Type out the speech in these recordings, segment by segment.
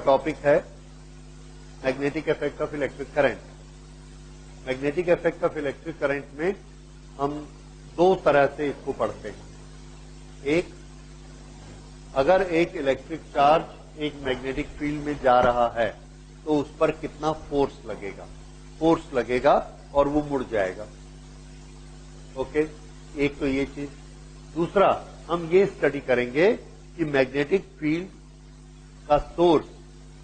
Topic है magnetic effect of electric current. Magnetic effect of electric current में हम दो तरह से इसको पढ़ते हैं। एक, अगर एक इलेक्ट्रिक चार्ज एक मैग्नेटिक फील्ड में जा रहा है तो उस पर कितना फोर्स लगेगा और वो मुड़ जाएगा। ओके, एक तो ये चीज। दूसरा, हम ये स्टडी करेंगे कि मैग्नेटिक फील्ड का सोर्स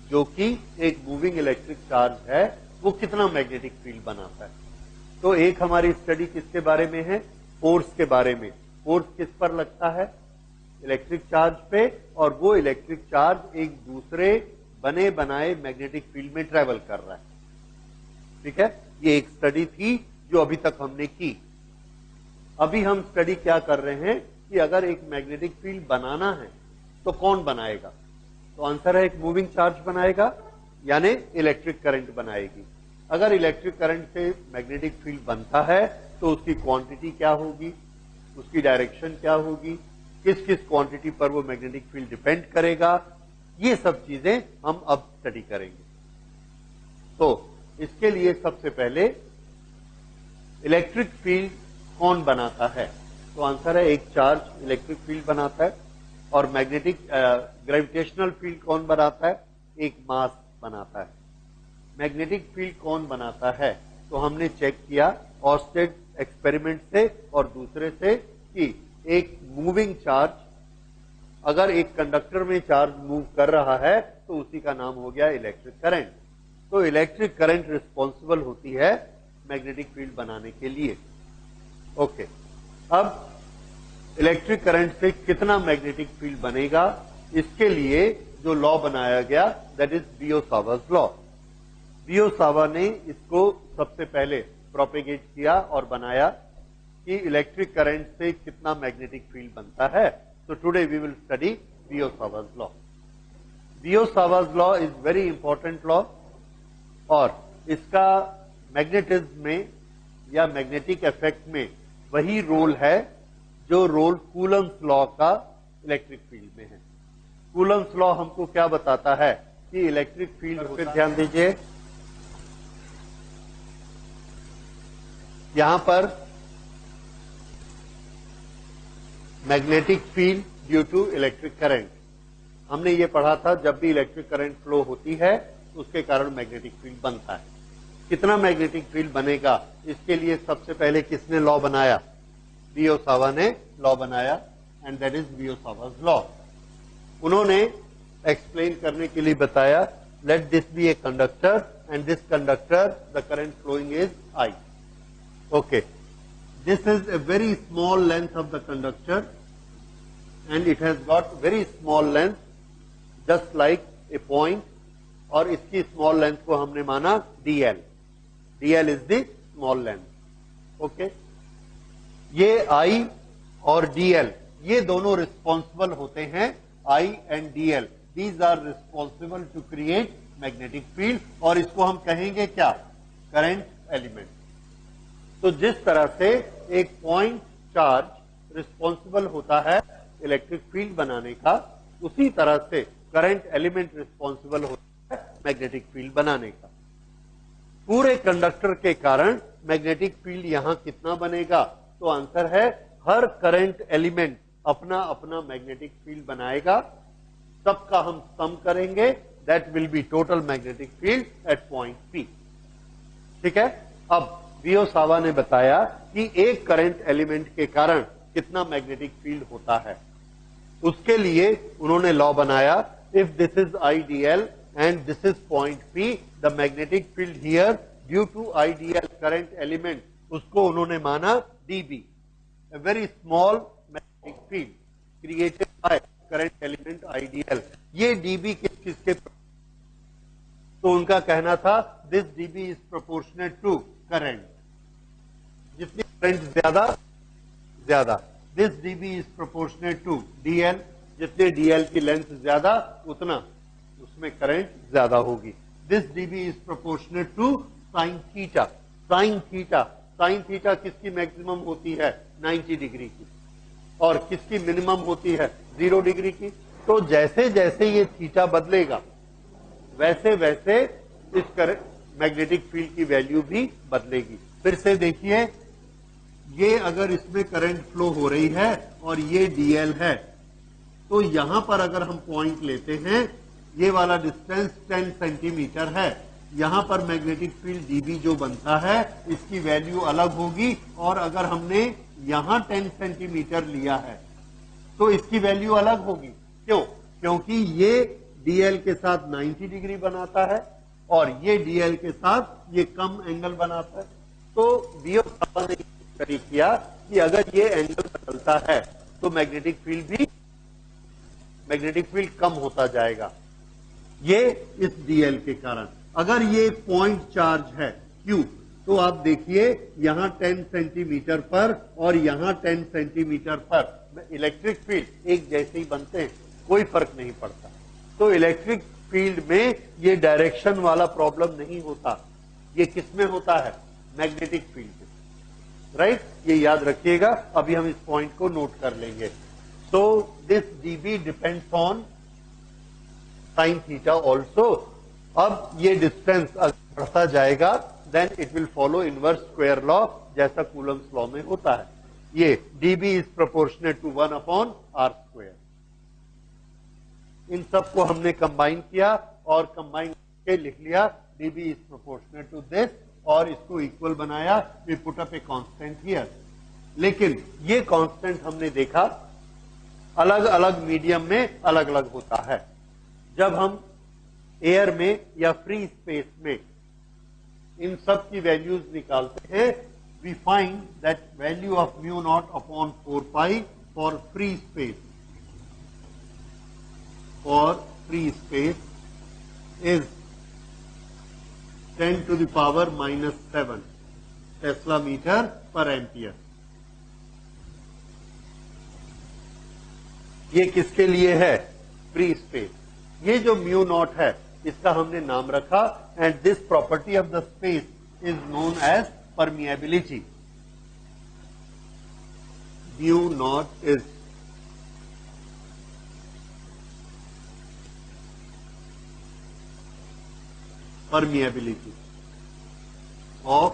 जो कि एक मूविंग इलेक्ट्रिक चार्ज है वो कितना मैग्नेटिक फील्ड बनाता है। तो एक हमारी स्टडी किसके बारे में है? फोर्स के बारे में। फोर्स किस पर लगता है? इलेक्ट्रिक चार्ज पे, और वो इलेक्ट्रिक चार्ज एक दूसरे बने बनाए मैग्नेटिक फील्ड में ट्रेवल कर रहा है। ठीक है, ये एक स्टडी थी जो अभी तक हमने की। अभी हम स्टडी क्या कर रहे हैं कि अगर एक मैग्नेटिक फील्ड बनाना है तो कौन बनाएगा? तो आंसर है एक मूविंग चार्ज बनाएगा, यानी इलेक्ट्रिक करंट बनाएगी। अगर इलेक्ट्रिक करंट से मैग्नेटिक फील्ड बनता है तो उसकी क्वांटिटी क्या होगी, उसकी डायरेक्शन क्या होगी, किस किस क्वांटिटी पर वो मैग्नेटिक फील्ड डिपेंड करेगा, ये सब चीजें हम अब स्टडी करेंगे। तो इसके लिए सबसे पहले इलेक्ट्रिक फील्ड कौन बनाता है? तो आंसर है एक चार्ज इलेक्ट्रिक फील्ड बनाता है। और मैग्नेटिक ग्रेविटेशनल फील्ड कौन बनाता है? एक मास बनाता है। मैग्नेटिक फील्ड कौन बनाता है? तो हमने चेक किया ऑर्स्टेड एक्सपेरिमेंट से और दूसरे से कि एक मूविंग चार्ज, अगर एक कंडक्टर में चार्ज मूव कर रहा है तो उसी का नाम हो गया इलेक्ट्रिक करंट। तो इलेक्ट्रिक करंट रिस्पॉन्सिबल होती है मैग्नेटिक फील्ड बनाने के लिए। ओके, अब इलेक्ट्रिक करंट से कितना मैग्नेटिक फील्ड बनेगा, इसके लिए जो लॉ बनाया गया दैट इज बियोसावर्स लॉ। बियोसावा ने इसको सबसे पहले प्रोपेगेट किया और बनाया कि इलेक्ट्रिक करंट से कितना मैग्नेटिक फील्ड बनता है। तो today we will study Biot Savart law. Biot Savart law is very important law और इसका मैग्नेटिज्म में या मैग्नेटिक इफेक्ट में वही रोल है जो रोल कूलम्स लॉ का इलेक्ट्रिक फील्ड में है। कूलम्स लॉ हमको क्या बताता है कि इलेक्ट्रिक फील्ड पे ध्यान दीजिए, यहां पर magnetic field due to electric current. हमने ये पढ़ा था जब भी इलेक्ट्रिक करंट फ्लो होती है उसके कारण मैग्नेटिक फील्ड बनता है। कितना मैग्नेटिक फील्ड बनेगा, इसके लिए सबसे पहले किसने लॉ बनाया? बियोसावा ने लॉ बनाया, एंड दैट इज बियोसावास लॉ। उन्होंने एक्सप्लेन करने के लिए बताया, let this be a conductor and this conductor the current flowing is I. Okay, this is a very small length of the conductor and it has got very small length just like a point, और इसकी small length को हमने माना dl। dl is the small length. Okay, ये I और dl ये दोनों responsible होते हैं, I and dl, these are responsible to create magnetic field, और इसको हम कहेंगे क्या? Current element. तो जिस तरह से एक पॉइंट चार्ज रिस्पॉन्सिबल होता है इलेक्ट्रिक फील्ड बनाने का, उसी तरह से करंट एलिमेंट रिस्पॉन्सिबल होता है मैग्नेटिक फील्ड बनाने का। पूरे कंडक्टर के कारण मैग्नेटिक फील्ड यहां कितना बनेगा? तो आंसर है हर करंट एलिमेंट अपना अपना मैग्नेटिक फील्ड बनाएगा, सबका हम सम करेंगे, that will be total magnetic field eight point P। ठीक है, अब बियोसावा ने बताया कि एक करंट एलिमेंट के कारण कितना मैग्नेटिक फील्ड होता है। उसके लिए उन्होंने लॉ बनाया, if this is IDL and this is point P, the magnetic field here due to IDL current element, उसको उन्होंने माना dB, a very small magnetic field created by current element IDL। ये dB किसके? तो उनका कहना था this dB is proportionate to current, जितनी करंट ज्यादा this dB is proportionate to dl, जितने dl की लेंथ ज्यादा उतना उसमें करंट ज्यादा होगी। This dB is proportionate to sine theta. Sine theta किसकी मैक्सिमम होती है? 90 डिग्री की, और किसकी मिनिमम होती है? 0 डिग्री की। तो जैसे जैसे ये थीटा बदलेगा वैसे वैसे इस मैग्नेटिक फील्ड की वैल्यू भी बदलेगी। फिर से देखिए, ये अगर इसमें करंट फ्लो हो रही है और ये डीएल है, तो यहां पर अगर हम पॉइंट लेते हैं, ये वाला डिस्टेंस 10 सेंटीमीटर है, यहां पर मैग्नेटिक फील्ड डीबी जो बनता है इसकी वैल्यू अलग होगी, और अगर हमने यहां 10 सेंटीमीटर लिया है तो इसकी वैल्यू अलग होगी। क्यों? क्योंकि ये डीएल के साथ 90 डिग्री बनाता है और ये डीएल के साथ ये कम एंगल बनाता है। तो बीओ ने तरीक किया कि अगर ये एंगल बदलता है तो मैग्नेटिक फील्ड कम होता जाएगा, ये इस डीएल के कारण। अगर ये पॉइंट चार्ज है क्यू, तो आप देखिए यहां 10 सेंटीमीटर पर और यहां 10 सेंटीमीटर पर इलेक्ट्रिक फील्ड एक जैसे ही बनते हैं, कोई फर्क नहीं पड़ता। तो इलेक्ट्रिक फील्ड में ये डायरेक्शन वाला प्रॉब्लम नहीं होता। ये किसमें होता है? मैग्नेटिक फील्ड में, राइट? ये याद रखिएगा। अभी हम इस पॉइंट को नोट कर लेंगे। So this dB depends on sine theta also. अब ये डिस्टेंस बढ़ता जाएगा, then it will follow inverse square law, जैसा कूलम्स लॉ में होता है। ये dB is proportionate to 1/r²। इन सबको हमने कंबाइन किया और कंबाइन करके लिख लिया dB is proportionate to this, और इसको इक्वल बनाया। We put up a constant here. लेकिन ये कांस्टेंट हमने देखा अलग अलग मीडियम में अलग अलग होता है। जब हम एयर में या फ्री स्पेस में इन सब की वैल्यूज निकालते हैं, we find that value of mu naught upon 4 pi for free space is 10 to the power minus 7 Tesla meter per ampere। ये किसके लिए है? Free space. ये जो म्यू नॉट है इसका हमने नाम रखा, and this property of the space is known as permeability। mu naught is permeability of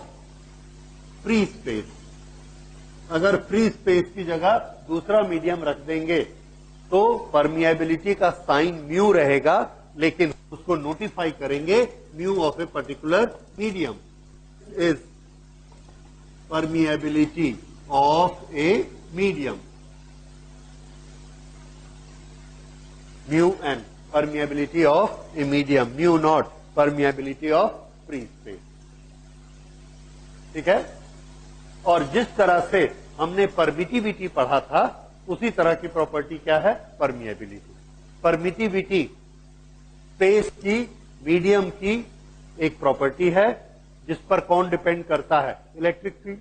free space। अगर फ्री स्पेस की जगह दूसरा मीडियम रख देंगे तो परमिएबिलिटी का साइन म्यू रहेगा, लेकिन उसको नोटिफाई करेंगे mu of a particular medium is permeability of a medium, mu n, permeability of a medium, mu naught, permeability of free space। ठीक है? और जिस तरह से हमने परमिटिविटी पढ़ा था, उसी तरह की प्रॉपर्टी क्या है? परमिएबिलिटी। परमिटिविटी स्पेस की, मीडियम की एक प्रॉपर्टी है, जिस पर कौन डिपेंड करता है? Electric field.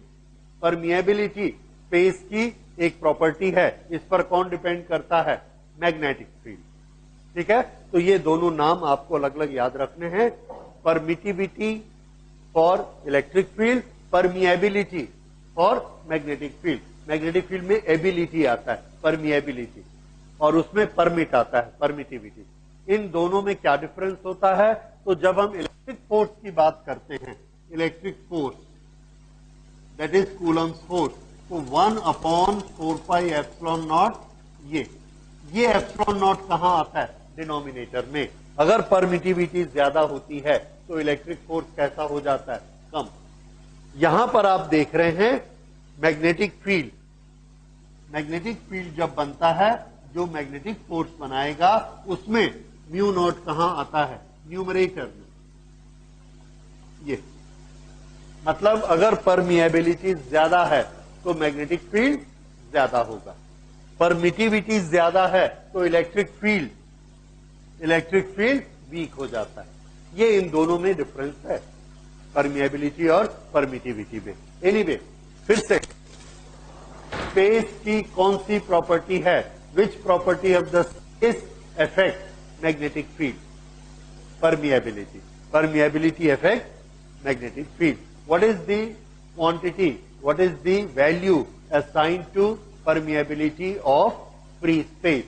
परमिएबिलिटी स्पेस की एक प्रॉपर्टी है, इस पर कौन डिपेंड करता है? Magnetic field. ठीक है? तो ये दोनों नाम आपको अलग अलग याद रखने हैं। Permittivity for electric field, permeability for magnetic field. Magnetic field में एबिलिटी आता है, परमिएबिलिटी, और उसमें परमिट आता है, परमिटिविटी। इन दोनों में क्या डिफरेंस होता है? तो जब हम इलेक्ट्रिक फोर्स की बात करते हैं, electric force that is Coulomb's force, तो 1/4 पाई एप्सिलॉन नॉट, ये एप्सिलॉन नॉट कहां आता है? डिनोमिनेटर में। अगर परमिटिविटी ज्यादा होती है तो इलेक्ट्रिक फोर्स कैसा हो जाता है? कम। यहां पर आप देख रहे हैं मैग्नेटिक फील्ड। मैग्नेटिक फील्ड जब बनता है, जो मैग्नेटिक फोर्स बनाएगा उसमें म्यू नॉट कहां आता है? न्यूमरेटर में। ये मतलब अगर परमिएबिलिटी ज्यादा है तो मैग्नेटिक फील्ड ज्यादा होगा, परमिटिविटी ज्यादा है तो इलेक्ट्रिक फील्ड वीक हो जाता है। ये इन दोनों में डिफरेंस है, परमिएबिलिटी और परमिटिविटी में। एनीवे, फिर से स्पेस की कौन सी प्रॉपर्टी है? Which property of the space affect magnetic field? Permeability. Permeability affect magnetic field. What is the quantity? What is the value assigned to permeability of free space?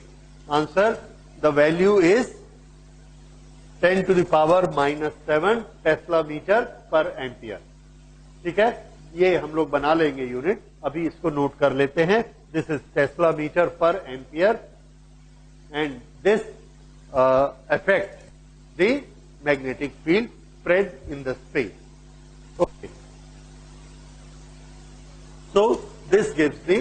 Answer: the value is 10⁻⁷ tesla metre per ampere. ठीक है, ये हम लोग बना लेंगे unit, अभी इसको note कर लेते हैं। This is Tesla metre per ampere and this affect the magnetic field spread in the space. Okay. So this gives the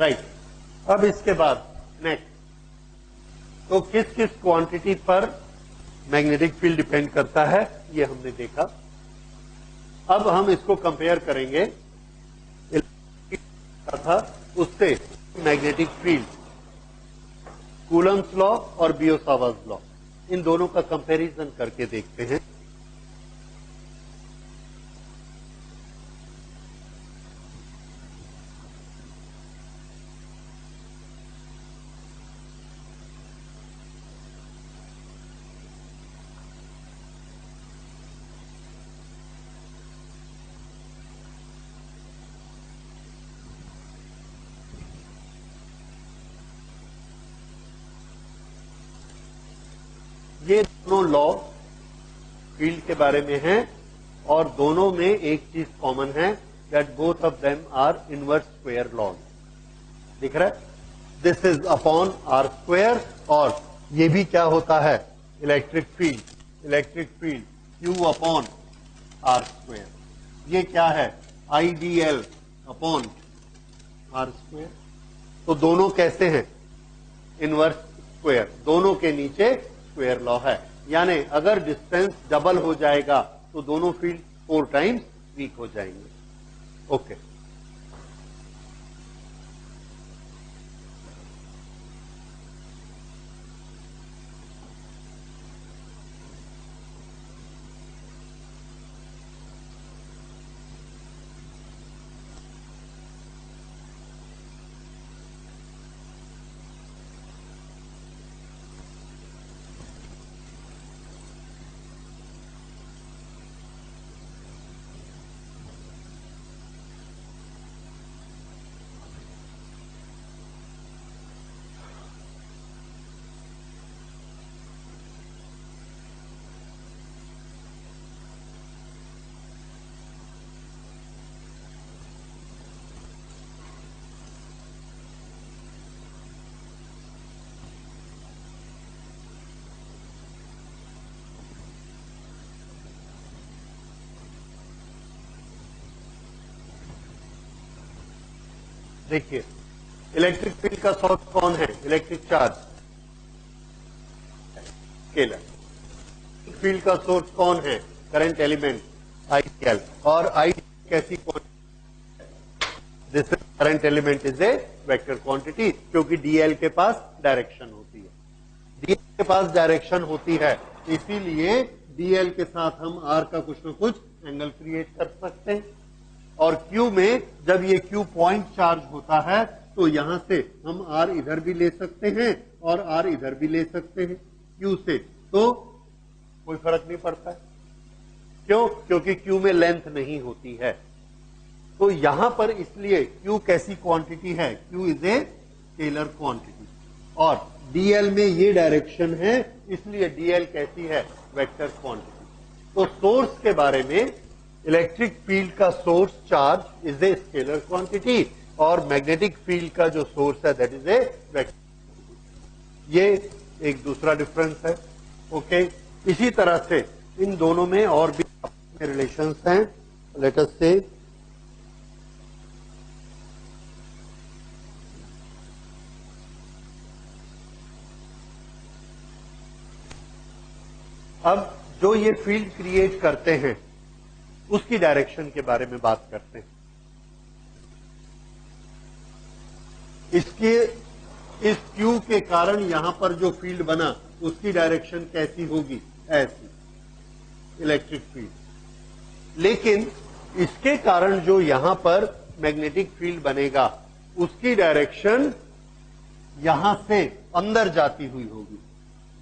right. अब इसके बाद नेक्स्ट, तो किस किस क्वांटिटी पर मैग्नेटिक फील्ड डिपेंड करता है ये हमने देखा। अब हम इसको कंपेयर करेंगे था उससे मैग्नेटिक फील्ड, कूलम्स लॉ और बियोसावार्ट्ज़ लॉ, इन दोनों का कंपैरिजन करके देखते हैं। ये दोनों लॉ फील्ड के बारे में हैं और दोनों में एक चीज कॉमन है, that both of them are inverse square laws. दिख रहा है, this is upon are square, और ये भी क्या होता है, electric field q upon are square. ये क्या है, आईडीएल अपॉन आर स्क्वायर। तो दोनों कैसे हैं, इनवर्स स्क्वायर, दोनों के नीचे स्क्वायर लॉ है, यानी अगर डिस्टेंस डबल हो जाएगा तो दोनों फील्ड 4 टाइम्स वीक हो जाएंगे। ओके, देखिए इलेक्ट्रिक फील्ड का सोर्स कौन है, इलेक्ट्रिक चार्ज, स्केलर। फील्ड का सोर्स कौन है, करंट एलिमेंट आईएल, और आई कैसी quantity, this current element is a vector quantity, क्योंकि डीएल के पास डायरेक्शन होती है, डीएल के पास डायरेक्शन होती है, इसीलिए डीएल के साथ हम आर का कुछ न कुछ एंगल क्रिएट कर सकते हैं। और क्यू में जब ये क्यू पॉइंट चार्ज होता है तो यहां से हम आर इधर भी ले सकते हैं और आर इधर भी ले सकते हैं क्यू से, तो कोई फर्क नहीं पड़ता है। क्यों, क्योंकि क्यू में लेंथ नहीं होती है। तो यहां पर इसलिए क्यू कैसी क्वांटिटी है, Q is a scalar quantity, और डीएल में ये डायरेक्शन है, इसलिए डीएल कैसी है, वेक्टर क्वांटिटी। तो सोर्स के बारे में, इलेक्ट्रिक फील्ड का source charge is a scalar quantity और मैग्नेटिक फील्ड का जो सोर्स है दैट इज ए वेक्टर। ये एक दूसरा डिफरेंस है। ओके, इसी तरह से इन दोनों में और भी रिलेशंस हैं। लेट अस से अब जो ये फील्ड क्रिएट करते हैं उसकी डायरेक्शन के बारे में बात करते हैं। इसके इस क्यू के कारण यहां पर जो फील्ड बना उसकी डायरेक्शन कैसी होगी, ऐसी, इलेक्ट्रिक फील्ड। लेकिन इसके कारण जो यहां पर मैग्नेटिक फील्ड बनेगा उसकी डायरेक्शन यहां से अंदर जाती हुई होगी,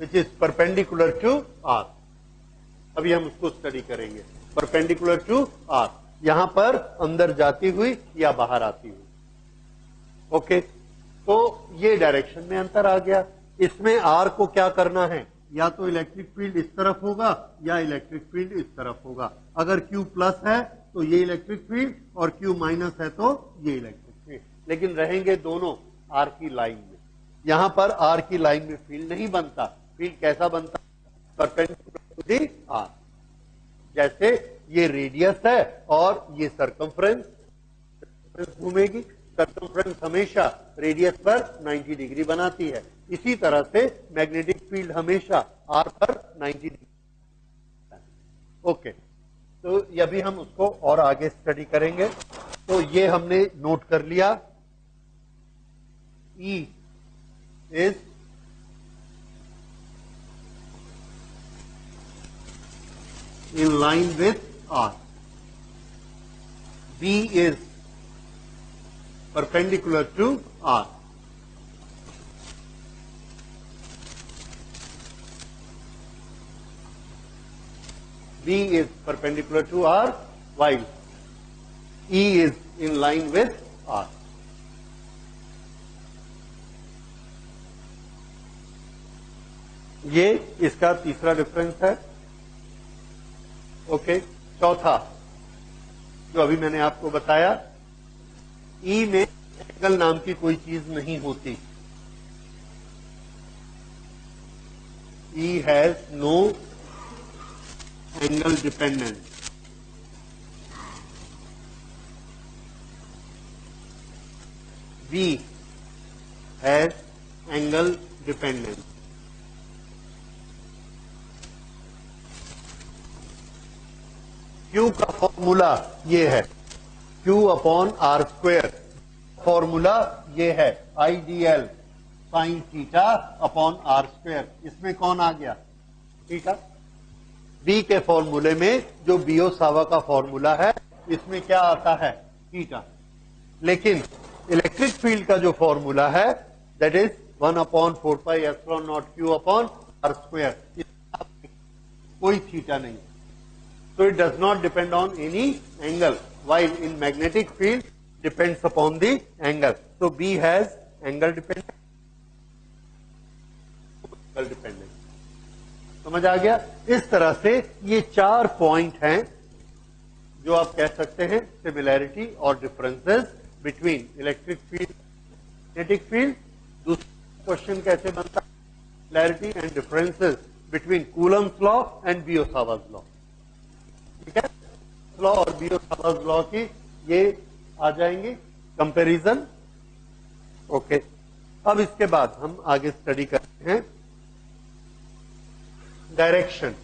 which is perpendicular to r. अभी हम उसको स्टडी करेंगे, परपेंडिकुलर टू आर, यहां पर अंदर जाती हुई या बाहर आती हुई। ओके, तो ये डायरेक्शन में अंतर आ गया। इसमें आर को क्या करना है, या तो इलेक्ट्रिक फील्ड इस तरफ होगा या इलेक्ट्रिक फील्ड इस तरफ होगा। अगर Q प्लस है तो ये इलेक्ट्रिक फील्ड और Q माइनस है तो ये इलेक्ट्रिक फील्ड, लेकिन रहेंगे दोनों आर की लाइन में। यहां पर आर की लाइन में फील्ड नहीं बनता। फील्ड कैसा बनता, परपेंडिकुलर टू दी आर। जैसे ये रेडियस है और ये सर्कमफ्रेंस घूमेगी, सर्कमफ्रेंस हमेशा रेडियस पर 90 डिग्री बनाती है। इसी तरह से मैग्नेटिक फील्ड हमेशा आर पर 90 डिग्री। ओके, तो अभी हम उसको और आगे स्टडी करेंगे। तो ये हमने नोट कर लिया, E is in line with R. B is perpendicular to R. B is perpendicular to R while E is in line with R. ये इसका तीसरा डिफरेंस है। ओके, चौथा जो अभी मैंने आपको बताया, ई में एंगल नाम की कोई चीज नहीं होती। E has no angle dependence. V has angle dependence. Q का फॉर्मूला ये है, Q upon r square. Formula ये है IDL sine theta upon r square. इसमें कौन आ गया, थीटा। B के फॉर्मूले में जो बियोसावा का फॉर्मूला है, इसमें क्या आता है, थीटा। लेकिन इलेक्ट्रिक फील्ड का जो फॉर्मूला है that is 1 upon 4 pi epsilon naught Q upon r square. कोई थीटा नहीं। So it does not depend on any angle, while in magnetic field depends upon the angle. So B has angle dependence. Angle dependence. समझ आ गया। इस तरह से ये 4 point हैं जो आप कह सकते हैं सिमिलैरिटी और differences between electric field magnetic field. दूसरा क्वेश्चन कैसे बनता है, similarity and differences between Coulomb's law and बियोसावास लॉ। ठीक है, लॉ और बियोसावास लॉ की ये आ जाएंगे कंपैरिजन। ओके, अब इसके बाद हम आगे स्टडी करते हैं डायरेक्शन।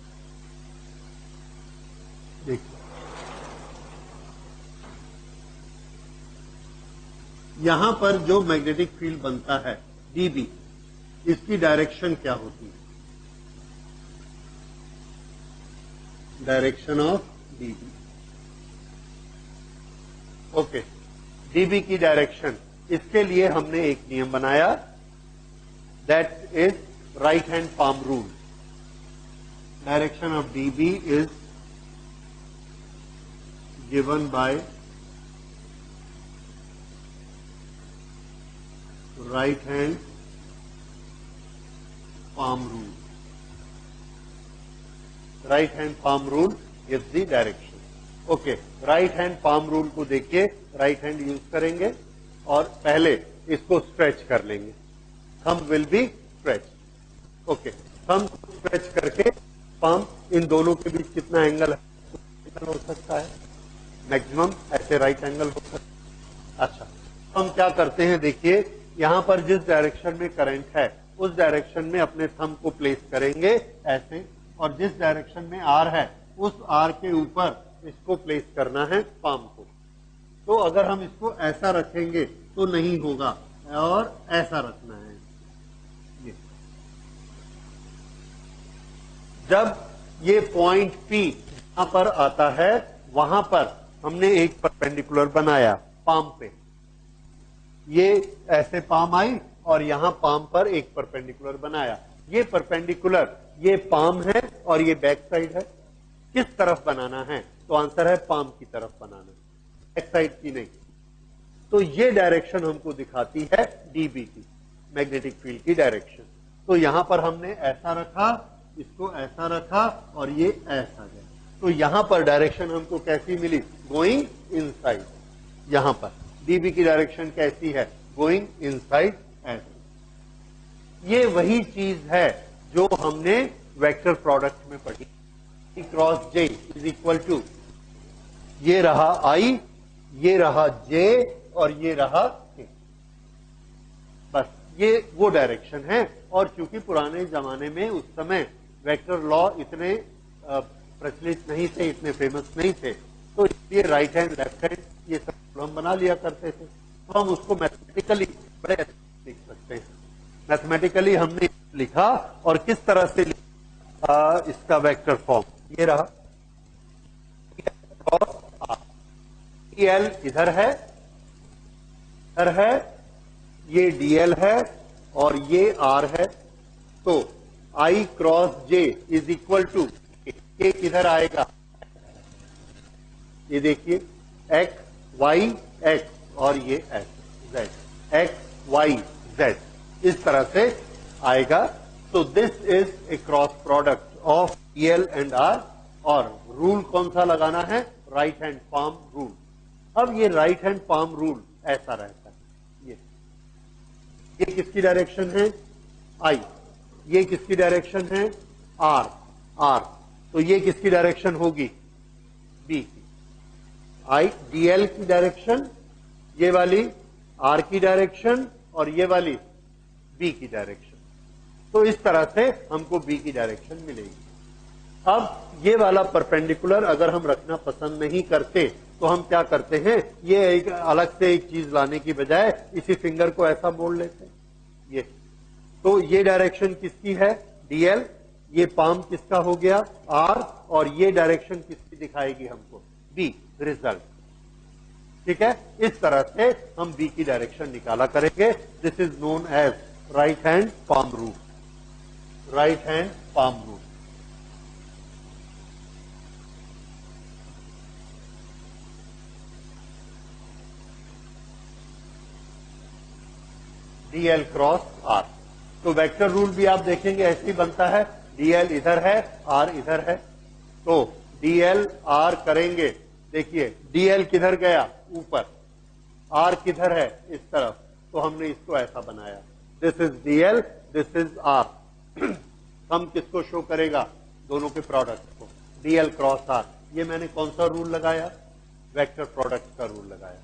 देखिए, यहां पर जो मैग्नेटिक फील्ड बनता है डीबी, इसकी डायरेक्शन क्या होती है, direction of dB. Okay, dB की डायरेक्शन, इसके लिए हमने एक नियम बनाया, that is right hand palm rule. Direction of dB is given by right hand palm rule. Right hand palm rule is the direction. Okay, right hand palm rule को देखिए, right hand use करेंगे और पहले इसको stretch कर लेंगे। Thumb will be stretch. Okay, thumb stretch करके palm, इन दोनों के बीच कितना एंगल हो सकता है, मैक्सिमम ऐसे राइट एंगल हो सकता है। अच्छा, हम क्या करते हैं, देखिए यहां पर जिस डायरेक्शन में करंट है उस डायरेक्शन में अपने थंब को प्लेस करेंगे ऐसे, और जिस डायरेक्शन में आर है उस आर के ऊपर इसको प्लेस करना है पाम को। तो अगर हम इसको ऐसा रखेंगे तो नहीं होगा, और ऐसा रखना है। ये जब ये पॉइंट P यहां पर आता है, वहां पर हमने एक परपेंडिकुलर बनाया पाम पे। ये ऐसे पाम आई और यहां पाम पर एक परपेंडिकुलर बनाया। ये परपेंडिकुलर, ये पाम है और ये बैक साइड है। किस तरफ बनाना है, तो आंसर है पाम की तरफ बनाना, बैक साइड की नहीं। तो ये डायरेक्शन हमको दिखाती है डीबी की, मैग्नेटिक फील्ड की डायरेक्शन। तो यहां पर हमने ऐसा रखा, इसको ऐसा रखा और ये ऐसा गया, तो यहां पर डायरेक्शन हमको कैसी मिली? Going inside. यहां पर डीबी की डायरेक्शन कैसी है? गोइंग इनसाइड ऐसे। ये वही चीज है जो हमने वेक्टर प्रोडक्ट में पढ़ी। Cross j is equal to, ये रहा आई, ये रहा जे और ये रहा के। बस ये वो डायरेक्शन है। और चूंकि पुराने जमाने में उस समय वेक्टर लॉ इतने प्रचलित नहीं थे, इतने फेमस नहीं थे, तो इसलिए राइट हैंड लेफ्ट हैंड ये सब हम बना लिया करते थे। तो हम उसको मैथमेटिकली बड़े अच्छे लिख सकते हैं। मैथमेटिकली हमने लिखा, और किस तरह से लिखा इसका वेक्टर फॉर्म, ये रहा क्रॉस आर। डीएल इधर है, इधर है, ये डीएल है और ये आर है। तो i cross j is equal to, k किधर आएगा? ये देखिए एक्स वाई एक्स और ये x z, x y z, इस तरह से आएगा। तो this is a cross product of dl and r. और रूल कौन सा लगाना है? Right hand palm rule. अब ये राइट हैंड पाम रूल ऐसा रहता है। ये किसकी डायरेक्शन है? आई। ये किसकी डायरेक्शन है? आर। आर, तो ये किसकी डायरेक्शन होगी? बी की। आई डीएल की डायरेक्शन, ये वाली आर की डायरेक्शन और ये वाली बी की डायरेक्शन। तो इस तरह से हमको बी की डायरेक्शन मिलेगी। अब ये वाला परपेंडिकुलर अगर हम रखना पसंद नहीं करते तो हम क्या करते हैं? ये एक अलग से एक चीज लाने की बजाय इसी फिंगर को ऐसा मोड़ लेते हैं। ये तो ये डायरेक्शन किसकी है? डीएल। ये पाम किसका हो गया? आर। और ये डायरेक्शन किसकी दिखाएगी हमको? बी। रिजल्ट, ठीक है। इस तरह से हम बी की डायरेक्शन निकाला करेंगे। This is known as right hand palm rule. Right hand palm rule. Dl cross r. तो वेक्टर रूल भी आप देखेंगे ऐसे ही बनता है। डीएल इधर है, आर इधर है, तो डीएल आर करेंगे। देखिए डीएल किधर गया? ऊपर। आर किधर है? इस तरफ। तो हमने इसको ऐसा बनाया, this is dl, this is r. हम किसको शो करेगा? दोनों के प्रोडक्ट को। Dl cross r. ये मैंने कौन सा रूल लगाया? वेक्टर प्रोडक्ट का रूल लगाया।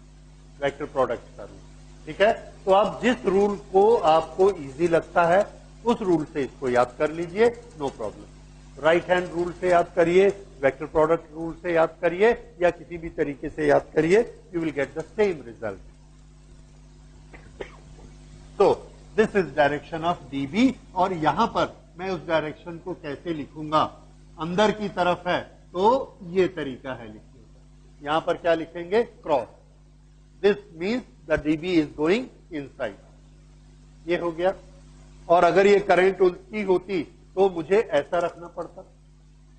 वेक्टर प्रोडक्ट का रूल, ठीक है। तो आप जिस रूल को आपको इजी लगता है उस रूल से इसको याद कर लीजिए, no problem. Right hand rule से याद करिए, वेक्टर प्रोडक्ट रूल से याद करिए, या किसी भी तरीके से याद करिए, you will get the same result. तो this is direction of dB. और यहां पर मैं उस डायरेक्शन को कैसे लिखूंगा? अंदर की तरफ है तो ये तरीका है लिखने का। यहां पर क्या लिखेंगे? Cross. This means the dB is going inside. ये हो गया। और अगर ये करंट उल्टी होती तो मुझे ऐसा रखना पड़ता।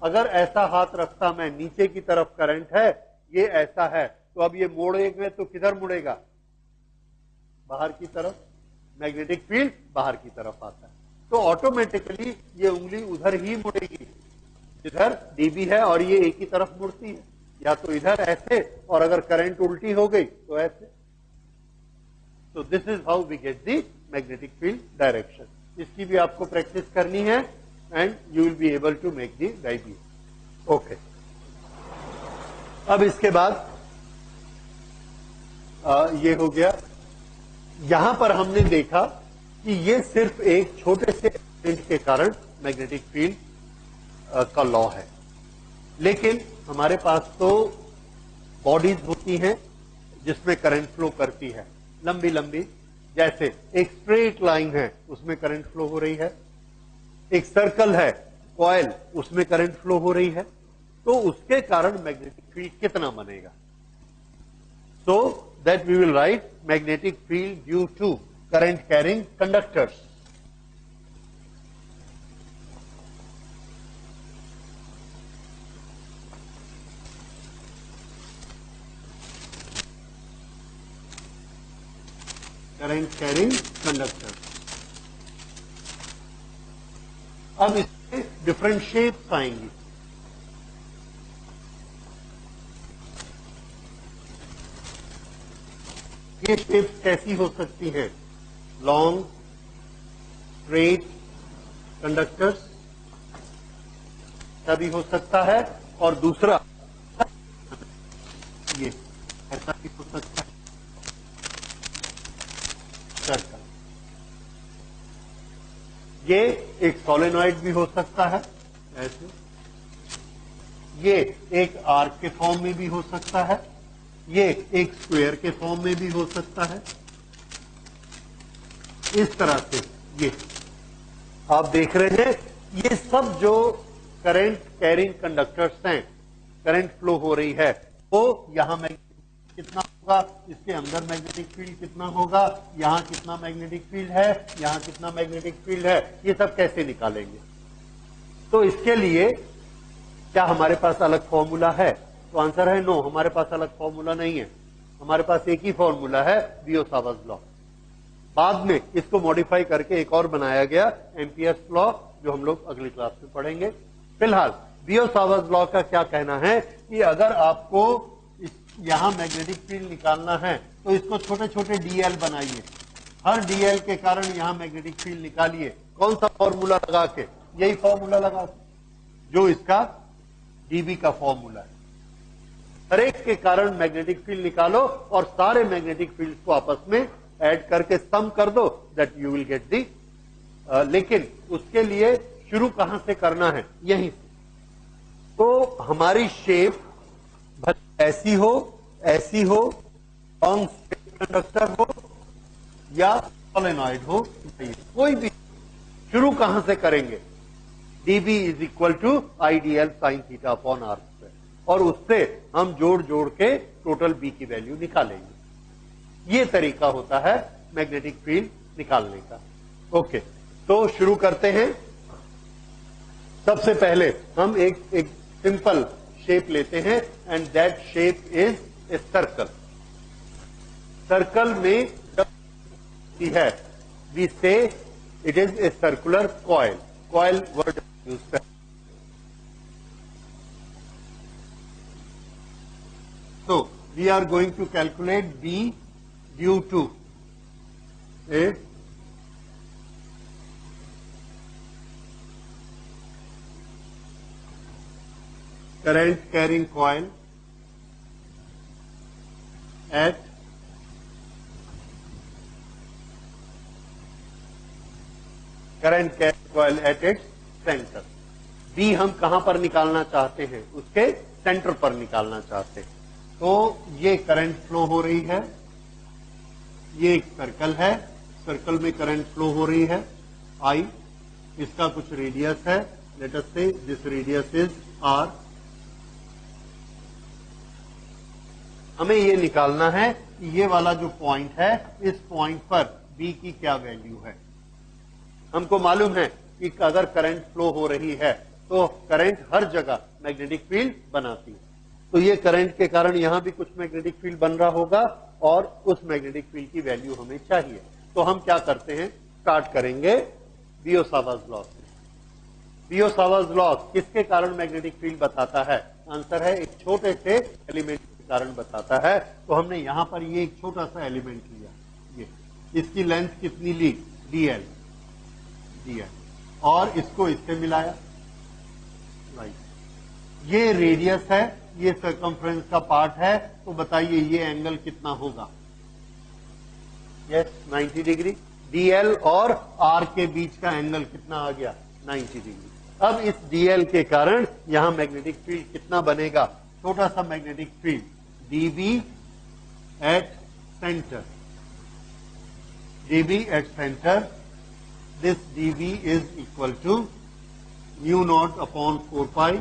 अगर ऐसा हाथ रखता मैं, नीचे की तरफ करंट है, ये ऐसा है, तो अब ये मोड़ेंगे तो किधर मुड़ेगा? बाहर की तरफ। मैग्नेटिक फील्ड बाहर की तरफ आता है, तो ऑटोमेटिकली ये उंगली उधर ही मुड़ेगी जिधर डीबी है, और ये एक ही तरफ मुड़ती है, या तो इधर ऐसे, और अगर करंट उल्टी हो गई तो ऐसे। तो this is how we get the magnetic field direction. इसकी भी आपको प्रैक्टिस करनी है and you will be able to make the dB. Okay, अब इसके बाद ये हो गया। यहां पर हमने देखा कि ये सिर्फ एक छोटे से एलिमेंट के कारण मैग्नेटिक फील्ड का लॉ है, लेकिन हमारे पास तो बॉडीज होती हैं जिसमें करंट फ्लो करती है, लंबी लंबी, जैसे एक स्ट्रेट लाइन है उसमें करंट फ्लो हो रही है, एक सर्कल है कॉइल उसमें करंट फ्लो हो रही है, तो उसके कारण मैग्नेटिक फील्ड कितना बनेगा? So that we will write magnetic field due to current carrying conductors. Current carrying conductor. अब इसमें डिफरेंट शेप्स आएंगी। ये शेप्स कैसी हो सकती हैं? लॉन्ग, स्ट्रेट कंडक्टर्स का भी हो सकता है, और दूसरा ये ऐसा भी हो सकता है, सर्कल। ये एक सोलेनॉइड भी हो सकता है ऐसे, ये एक आर्क के फॉर्म में भी हो सकता है, ये एक स्क्वायर के फॉर्म में भी हो सकता है। इस तरह से ये आप देख रहे हैं, ये सब जो करंट कैरिंग कंडक्टर्स हैं, करंट फ्लो हो रही है, वो यहां मैग्नेटिक कितना होगा, इसके अंदर मैग्नेटिक फील्ड कितना होगा, यहां कितना मैग्नेटिक फील्ड है, यहां कितना मैग्नेटिक फील्ड है, ये सब कैसे निकालेंगे? तो इसके लिए क्या हमारे पास अलग फॉर्मूला है? तो आंसर है नो, हमारे पास अलग फॉर्मूला नहीं है। हमारे पास एक ही फॉर्मूला है, बियो-सावर्ट्स लॉ। बाद में इसको मॉडिफाई करके एक और बनाया गया, एम्पियर्स लॉ, जो हम लोग अगली क्लास में पढ़ेंगे। फिलहाल बियो-सावर्ट्स लॉ का क्या कहना है कि अगर आपको यहां मैग्नेटिक फील्ड निकालना है तो इसको छोटे छोटे डीएल बनाइए, हर डीएल के कारण यहां मैग्नेटिक फील्ड निकालिए। कौन सा फॉर्मूला लगा के? यही फॉर्मूला लगा के, जो इसका डीबी का फॉर्मूला है। हर एक के कारण मैग्नेटिक फील्ड निकालो और सारे मैग्नेटिक फील्ड को आपस में ऐड करके सम कर दो, that you will get the. लेकिन उसके लिए शुरू कहां से करना है? यहीं से। तो हमारी शेप ऐसी हो, ऐसी हो, लॉन्ग स्ट्रेट कंडक्टर हो या सोलेनॉइड हो, कोई भी, शुरू कहां से करेंगे? DB is equal to I dl sine theta upon are square, और उससे हम जोड़ जोड़ के टोटल बी की वैल्यू निकालेंगे। ये तरीका होता है मैग्नेटिक फील्ड निकालने का। ओके, तो शुरू करते हैं। सबसे पहले हम एक सिंपल शेप लेते हैं, and that shape is a circle. Circle में जब है, वी से it is a circular coil. Coil word use कर। So we are going to calculate B due to a current carrying coil at its center। B हम कहां पर निकालना चाहते हैं? उसके सेंटर पर निकालना चाहते हैं। तो ये करंट फ्लो हो रही है, ये एक सर्कल है, सर्कल में करंट फ्लो हो रही है आई, इसका कुछ रेडियस है, लेट अस से दिस रेडियस इज आर। हमें ये निकालना है कि ये वाला जो पॉइंट है, इस पॉइंट पर बी की क्या वैल्यू है। हमको मालूम है कि अगर करंट फ्लो हो रही है तो करंट हर जगह मैग्नेटिक फील्ड बनाती है। तो ये करंट के कारण यहां भी कुछ मैग्नेटिक फील्ड बन रहा होगा, और उस मैग्नेटिक फील्ड की वैल्यू हमें चाहिए। तो हम क्या करते हैं? स्टार्ट करेंगे बियो-सावर्ट्स लॉ से। बियो-सावर्ट्स लॉ किसके कारण मैग्नेटिक फील्ड बताता है? आंसर है एक छोटे से एलिमेंट के कारण बताता है। तो हमने यहां पर ये एक छोटा सा एलिमेंट लिया, ये, इसकी लेंथ कितनी ली? डीएल, और इसको इससे मिलाया, राइट। ये रेडियस है, ये सर्कमफ्रेंस का पार्ट है, तो बताइए ये एंगल कितना होगा? Yes, 90 degree. डीएल और आर के बीच का एंगल कितना आ गया? 90 डिग्री। अब इस डीएल के कारण यहां मैग्नेटिक फील्ड कितना बनेगा? छोटा सा magnetic field, dB at centre, dB at centre. This dB is equal to mu naught upon 4 pi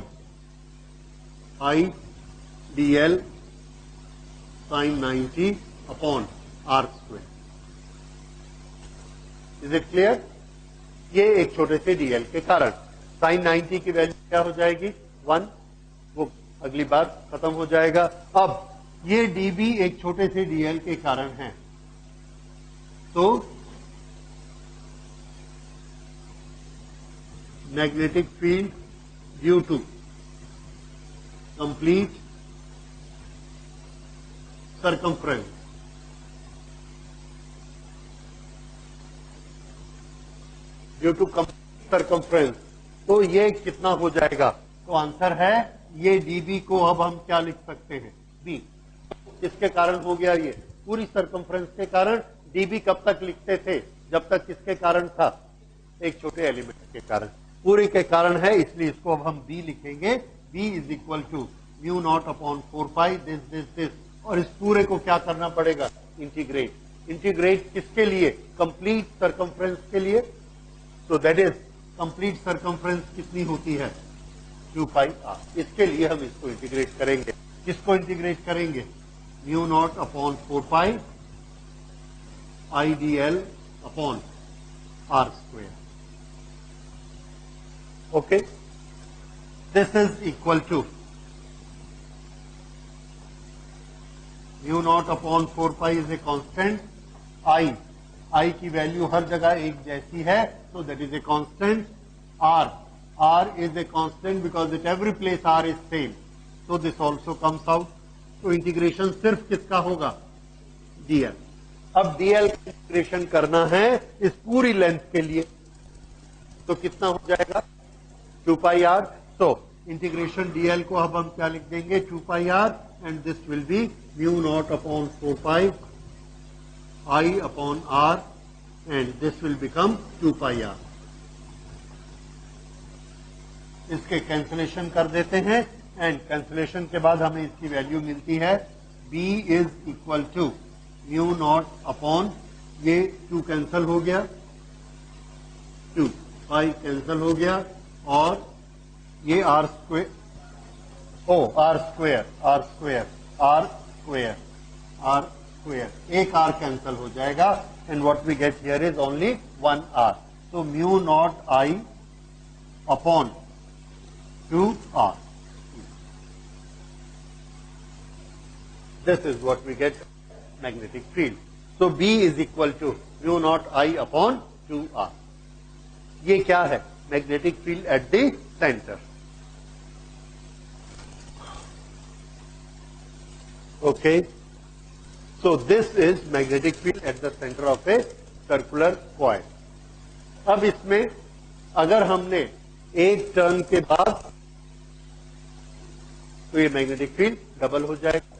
I dl sine 90 upon are square. Is it clear? ये एक छोटे से डीएल के कारण साइन 90 की वैल्यू क्या हो जाएगी? 1, वो अगली बार खत्म हो जाएगा। अब ये डीबी एक छोटे से डीएल के कारण है, तो magnetic field due to complete circumference तो ये कितना हो जाएगा? तो आंसर है ये dB को अब हम क्या लिख सकते हैं? B। किसके कारण हो गया ये? पूरी सर्कमफ्रेंस के कारण। dB कब तक लिखते थे? जब तक किसके कारण था? एक छोटे एलिमेंट के कारण। पूरी के कारण है, इसलिए इसको अब हम B लिखेंगे। B is equal to mu naught upon 4 pi this. और इस पूरे को क्या करना पड़ेगा? इंटीग्रेट। इंटीग्रेट किसके लिए? कंप्लीट सर्कमफ्रेंस के लिए। तो दैट इज कंप्लीट सर्कमफ्रेंस कितनी होती है? 2 पाई r। इसके लिए हम इसको इंटीग्रेट करेंगे। किसको इंटीग्रेट करेंगे? Mu naught upon 4 pi IDL upon r square. Okay, this is equal to mu naught upon 4 pi is a constant. I की वैल्यू हर जगह एक जैसी है, so that is a constant. R is a constant because at every place R is same. So this also comes out. तो integration सिर्फ किसका होगा? dl। अब dl का इंटीग्रेशन करना है इस पूरी लेंथ के लिए, तो कितना हो जाएगा? 2 पाई r। तो इंटीग्रेशन dl को अब हम क्या लिख देंगे? 2 पाई r and this will be mu naught upon 4 pi I upon r and this will become 2 pi r। इसके कैंसिलेशन कर देते हैं एंड कैंसिलेशन के बाद हमें इसकी वैल्यू मिलती है b is equal to mu naught upon, ये 2 कैंसिल हो गया, 2 पाई कैंसिल हो गया, और ये r स्क्वेयर, r स्क्वेयर, एक r कैंसिल हो जाएगा and what we get here is only 1 r। तो mu naught I upon 2r। This is what we get magnetic field. So B is equal to mu naught I upon 2r। ये क्या है? Magnetic field at the centre. Okay, so this is magnetic field at the center of a circular coil। अब इसमें अगर हमने एक turn के बाद, तो ये मैग्नेटिक फील्ड डबल हो जाएगा।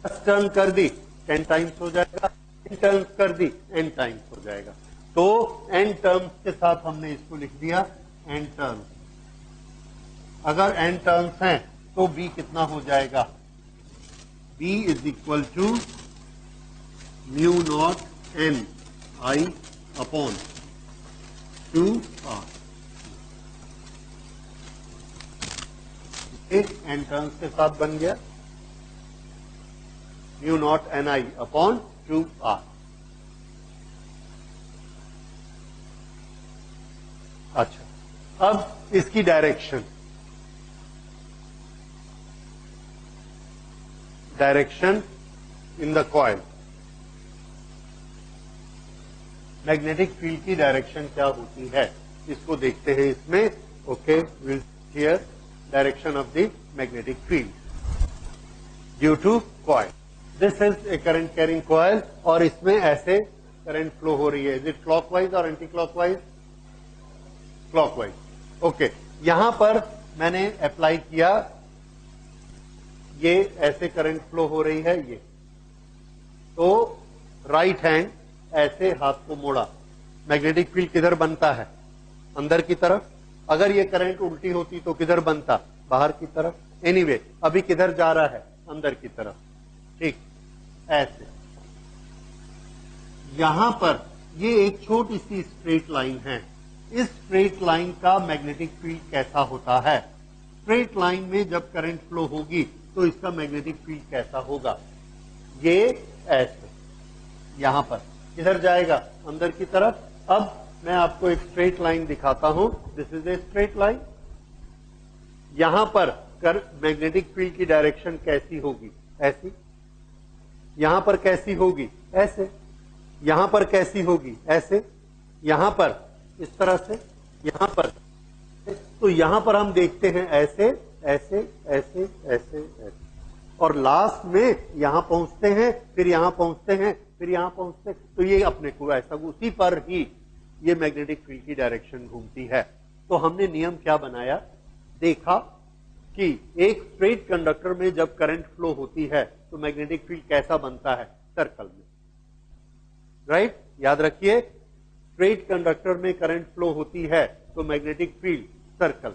10 टर्न कर दी 10 टाइम्स हो जाएगा, 10 टर्न कर दी n टाइम्स हो जाएगा। तो n टर्म्स के साथ हमने इसको लिख दिया n टर्न्स। अगर n टर्न्स हैं तो B कितना हो जाएगा? B is equal to mu naught n I upon 2r। n terms के साथ बन गया mu naught n I upon 2r। अच्छा, अब इसकी direction in the coil. Magnetic field की डायरेक्शन क्या होती है इसको देखते हैं इसमें। Okay, will here direction of the magnetic field due to coil. This is a current carrying coil और इसमें ऐसे करंट फ्लो हो रही है। इज इट क्लॉकवाइज और एंटी क्लॉकवाइज? क्लॉकवाइज। ओके, यहां पर मैंने अप्लाई किया, ये ऐसे करंट फ्लो हो रही है, ये तो राइट हैंड ऐसे हाथ को मोड़ा, मैग्नेटिक फील्ड किधर बनता है? अंदर की तरफ। अगर ये करंट उल्टी होती तो किधर बनता? बाहर की तरफ। एनीवे, अभी किधर जा रहा है? अंदर की तरफ। ठीक, ऐसे। यहां पर ये एक छोटी सी स्ट्रेट लाइन है। इस स्ट्रेट लाइन का मैग्नेटिक फील्ड कैसा होता है? स्ट्रेट लाइन में जब करंट फ्लो होगी तो इसका मैग्नेटिक फील्ड कैसा होगा? ये ऐसे, यहां पर किधर जाएगा? अंदर की तरफ। अब मैं आपको एक स्ट्रेट लाइन दिखाता हूं। This is a straight line. यहां पर मैग्नेटिक फील्ड की डायरेक्शन कैसी होगी? ऐसी। यहां पर कैसी होगी? ऐसे। यहां पर कैसी होगी? ऐसे। यहां पर इस तरह से, यहां पर तो यहां पर हम देखते हैं ऐसे ऐसे ऐसे ऐसे ऐसे, और लास्ट में यहां पहुंचते हैं, फिर यहां पहुंचते हैं, फिर यहां पहुंचते हैं। तो ये अपने को ऐसा उसी पर ही ये मैग्नेटिक फील्ड की डायरेक्शन घूमती है। तो हमने नियम क्या बनाया, देखा कि एक स्ट्रेट कंडक्टर में जब करंट फ्लो होती है तो मैग्नेटिक फील्ड कैसा बनता है, सर्कल में, राइट? याद रखिए, स्ट्रेट कंडक्टर में करंट फ्लो होती है तो magnetic field circle.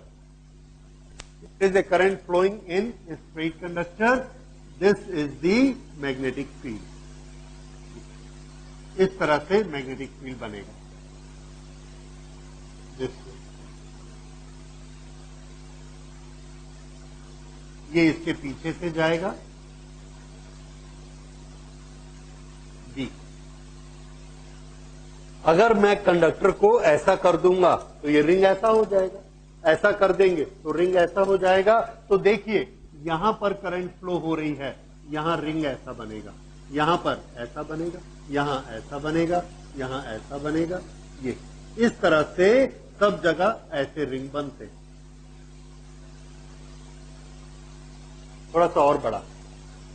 It is a current flowing in straight conductor, this is the magnetic field. इस तरह से मैग्नेटिक फील्ड बनेगा, ये इसके पीछे से जाएगा बी। अगर मैं कंडक्टर को ऐसा कर दूंगा तो ये रिंग ऐसा हो जाएगा, ऐसा कर देंगे तो रिंग ऐसा हो जाएगा। तो देखिए यहां पर करंट फ्लो हो रही है, यहां रिंग ऐसा बनेगा, यहां पर ऐसा बनेगा, यहां ऐसा बनेगा, यहां ऐसा बनेगा, ये इस तरह से सब जगह ऐसे रिंग बनते हैं। थोड़ा सा और बड़ा,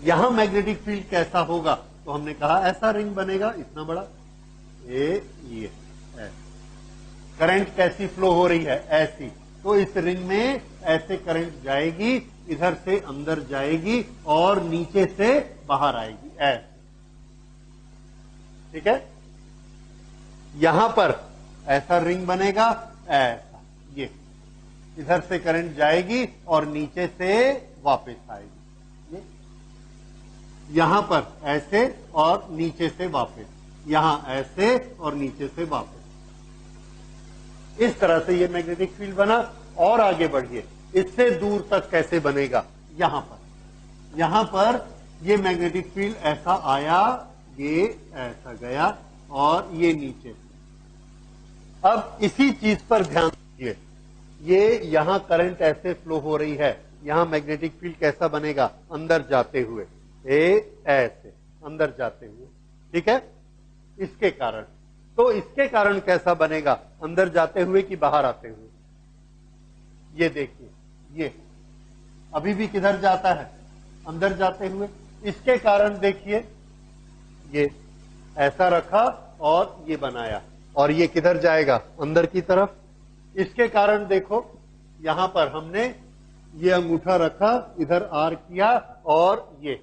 यहां मैग्नेटिक फील्ड कैसा होगा, तो हमने कहा ऐसा रिंग बनेगा, इतना बड़ा, ये करंट कैसी फ्लो हो रही है, ऐसी। तो इस रिंग में ऐसे करंट जाएगी, इधर से अंदर जाएगी और नीचे से बाहर आएगी, ऐसे, ठीक है? यहां पर ऐसा रिंग बनेगा, ऐसा, ये इधर से करंट जाएगी और नीचे से वापस आएगी, ये यहां पर ऐसे और नीचे से वापस, यहां ऐसे और नीचे से वापस। इस तरह से ये मैग्नेटिक फील्ड बना। और आगे बढ़िए, इससे दूर तक कैसे बनेगा, यहां पर ये मैग्नेटिक फील्ड ऐसा आया, ये ऐसा गया और ये नीचे। अब इसी चीज पर ध्यान दीजिए, ये यहां करंट ऐसे फ्लो हो रही है, यहां मैग्नेटिक फील्ड कैसा बनेगा, अंदर जाते हुए, ऐसे अंदर जाते हुए, ठीक है? इसके कारण, तो इसके कारण कैसा बनेगा, अंदर जाते हुए कि बाहर आते हुए? ये देखिए, ये अभी भी किधर जाता है, अंदर जाते हुए। इसके कारण देखिए, ये ऐसा रखा और ये बनाया, और ये किधर जाएगा, अंदर की तरफ। इसके कारण देखो, यहां पर हमने ये अंगूठा रखा, इधर आर किया और ये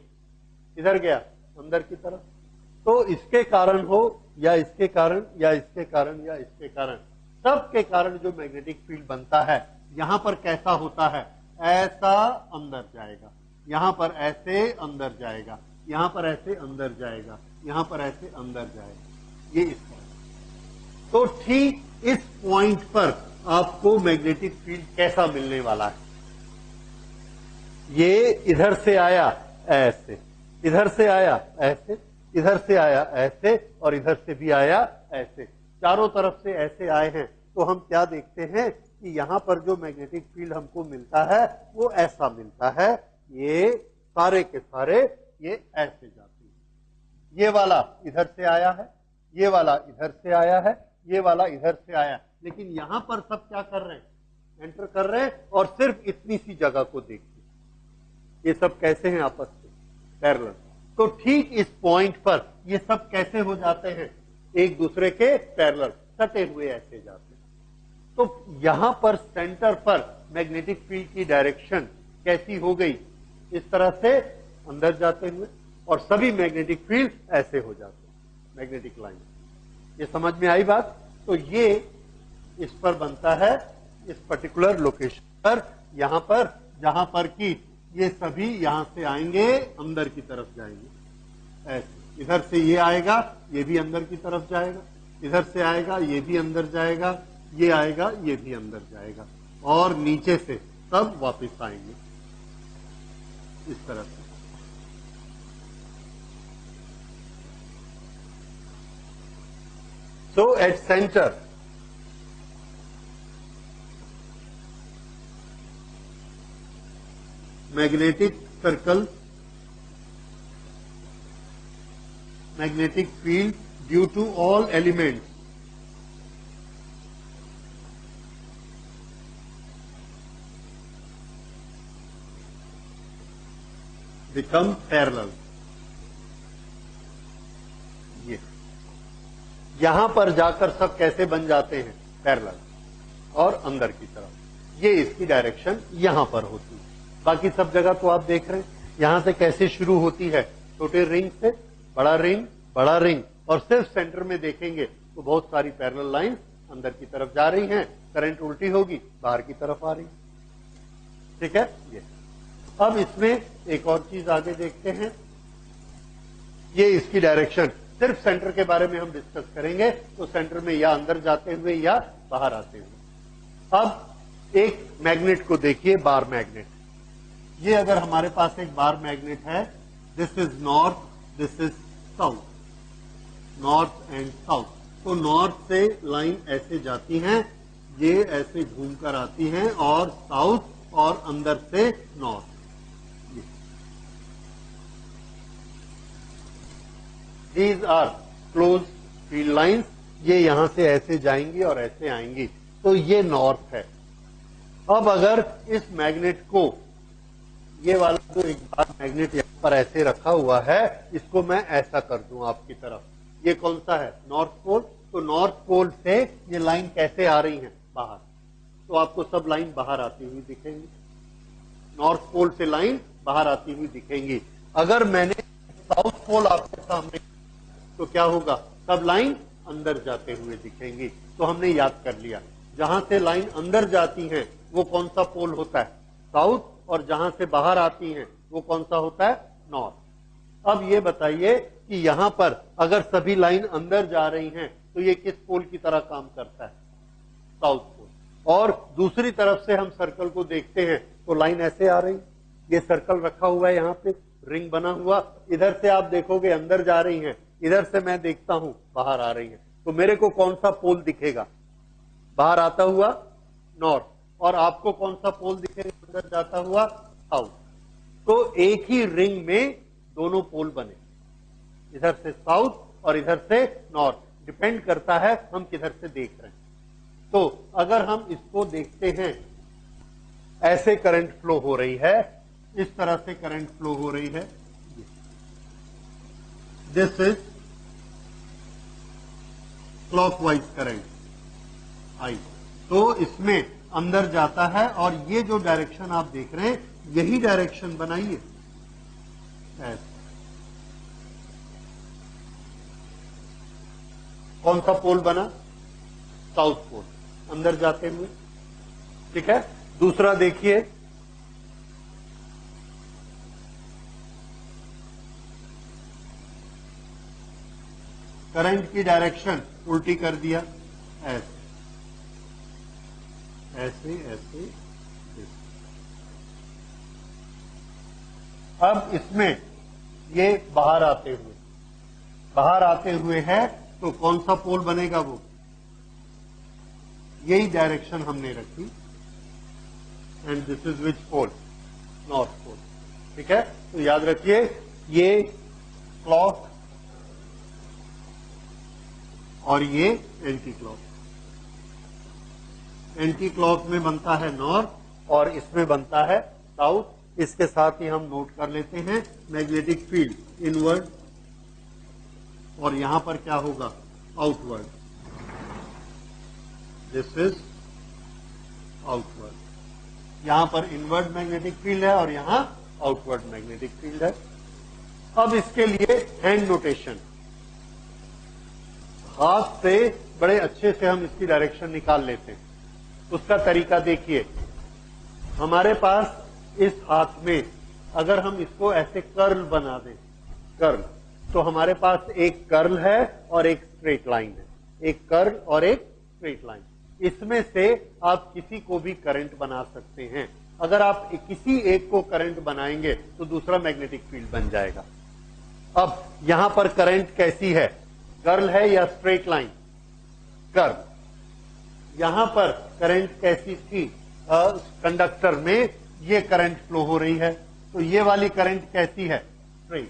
इधर गया अंदर की तरफ। तो इसके कारण हो या इसके कारण या इसके कारण या इसके कारण, सबके कारण जो मैग्नेटिक फील्ड बनता है, यहां पर कैसा होता है, ऐसा अंदर जाएगा, यहां पर ऐसे अंदर जाएगा, यहां पर ऐसे अंदर जाएगा, यहां पर ऐसे अंदर जाएगा, ये इस तरह। तो ठीक इस पॉइंट पर आपको मैग्नेटिक फील्ड कैसा मिलने वाला है, ये इधर से आया ऐसे, इधर से आया ऐसे, इधर से आया ऐसे और इधर से भी आया ऐसे, चारों तरफ से ऐसे आए हैं। तो हम क्या देखते हैं कि यहां पर जो मैग्नेटिक फील्ड हमको मिलता है वो ऐसा मिलता है, ये सारे के सारे ये ऐसे जाते हैं। ये वाला इधर से आया है, ये वाला इधर से आया है, ये वाला इधर से आया, लेकिन यहां पर सब क्या कर रहे हैं, एंटर कर रहे हैं और सिर्फ इतनी सी जगह को देखते हैं। ये सब कैसे हैं, आपस में पैरेलल। तो ठीक इस पॉइंट पर ये सब कैसे हो जाते हैं, एक दूसरे के पैरेलल, सटे हुए ऐसे जाते हैं। तो यहां पर सेंटर पर मैग्नेटिक फील्ड की डायरेक्शन कैसी हो गई, इस तरह से अंदर जाते हुए, और सभी मैग्नेटिक फील्ड ऐसे हो जाते हैं, मैग्नेटिक लाइन। ये समझ में आई बात? तो ये इस पर बनता है, इस पर्टिकुलर लोकेशन पर, यहां पर, जहां पर कि ये सभी यहां से आएंगे, अंदर की तरफ जाएंगे, ऐसे। इधर से ये आएगा, ये भी अंदर की तरफ जाएगा, इधर से आएगा, ये भी अंदर जाएगा, ये आएगा, ये भी अंदर जाएगा, और नीचे से सब वापस आएंगे, इस तरह से। So at center, magnetic circle, magnetic field due to all elements become parallel. ये यहां पर जाकर सब कैसे बन जाते हैं, पैरेलल और अंदर की तरफ। ये इसकी डायरेक्शन यहां पर होती है। बाकी सब जगह तो आप देख रहे हैं यहां से कैसे शुरू होती है, छोटे रिंग से बड़ा रिंग, बड़ा रिंग, और सिर्फ सेंटर में देखेंगे तो बहुत सारी पैरेलल लाइंस अंदर की तरफ जा रही हैं, करंट उल्टी होगी, बाहर की तरफ आ रही है। ठीक है। ये अब इसमें एक और चीज आगे देखते हैं, ये इसकी डायरेक्शन। सिर्फ सेंटर के बारे में हम डिस्कस करेंगे, तो सेंटर में या अंदर जाते हुए या बाहर आते हुए। अब एक मैग्नेट को देखिए, बार मैग्नेट। ये अगर हमारे पास एक बार मैग्नेट है, this is north, this is south, north and south. तो नॉर्थ से लाइन ऐसे जाती हैं, ये ऐसे घूमकर आती हैं, और साउथ और अंदर से north. These are close field lines. ये यहां से ऐसे जाएंगी और ऐसे आएंगी, तो ये नॉर्थ है। अब अगर इस मैग्नेट को, ये वाला जो एक बार मैग्नेट यहां पर ऐसे रखा हुआ है, इसको मैं ऐसा कर दूं आपकी तरफ, ये कौन सा है, नॉर्थ पोल। तो नॉर्थ पोल से ये लाइन कैसे आ रही है, बाहर। तो आपको सब लाइन बाहर आती हुई दिखेंगी, नॉर्थ पोल से लाइन बाहर आती हुई दिखेंगी। अगर मैंने साउथ पोल आपके सामने, तो क्या होगा, सब लाइन अंदर जाते हुए दिखेंगी। तो हमने याद कर लिया, जहां से लाइन अंदर जाती है वो कौन सा पोल होता है, साउथ, और जहां से बाहर आती हैं वो कौन सा होता है, नॉर्थ। अब ये बताइए कि यहां पर अगर सभी लाइन अंदर जा रही हैं तो ये किस पोल की तरह काम करता है, साउथ पोल। और दूसरी तरफ से हम सर्कल को देखते हैं तो लाइन ऐसे आ रही, ये सर्कल रखा हुआ है, यहां पे रिंग बना हुआ, इधर से आप देखोगे अंदर जा रही हैं, इधर से मैं देखता हूं बाहर आ रही हैं। तो मेरे को कौन सा पोल दिखेगा, बाहर आता हुआ, नॉर्थ, और आपको कौन सा पोल दिखेगा, अंदर जाता हुआ, साउथ। तो एक ही रिंग में दोनों पोल बने, इधर से साउथ और इधर से नॉर्थ, डिपेंड करता है हम किधर से देख रहे हैं। तो अगर हम इसको देखते हैं, ऐसे करंट फ्लो हो रही है, इस तरह से करंट फ्लो हो रही है, this is clockwise current I. तो इसमें अंदर जाता है, और ये जो डायरेक्शन आप देख रहे हैं, यही डायरेक्शन बनाइए ऐसे। कौन सा पोल बना, साउथ पोल, अंदर जाते हुए। ठीक है। दूसरा देखिए, करंट की डायरेक्शन उल्टी कर दिया, ऐसे ऐसे ऐसे, ऐसे। अब इसमें ये बाहर आते हुए है, तो कौन सा पोल बनेगा, वो यही डायरेक्शन हमने रखी, and this is which pole, north pole. ठीक है। तो याद रखिए, ये क्लॉक और ये एंटी क्लॉक। एंटी क्लॉक में बनता है नॉर्थ और इसमें बनता है साउथ। इसके साथ ही हम नोट कर लेते हैं, मैग्नेटिक फील्ड इनवर्ड, और यहां पर क्या होगा, आउटवर्ड। This is outward. यहां पर इनवर्ड मैग्नेटिक फील्ड है और यहां आउटवर्ड मैग्नेटिक फील्ड है। अब इसके लिए हैंड नोटेशन, हाथ से बड़े अच्छे से हम इसकी डायरेक्शन निकाल लेते हैं। उसका तरीका देखिए, हमारे पास इस हाथ में अगर हम इसको ऐसे कर्ल बना दें, कर्ल, तो हमारे पास एक कर्ल है और एक स्ट्रेट लाइन है, एक कर्ल और एक स्ट्रेट लाइन। इसमें से आप किसी को भी करंट बना सकते हैं। अगर आप किसी एक को करंट बनाएंगे तो दूसरा मैग्नेटिक फील्ड बन जाएगा। अब यहां पर करंट कैसी है, कर्ल है या स्ट्रेट लाइन, कर्ल। यहां पर करंट कैसी थी, कंडक्टर में ये करंट फ्लो हो रही है, तो ये वाली करंट कैसी है, स्ट्रेट।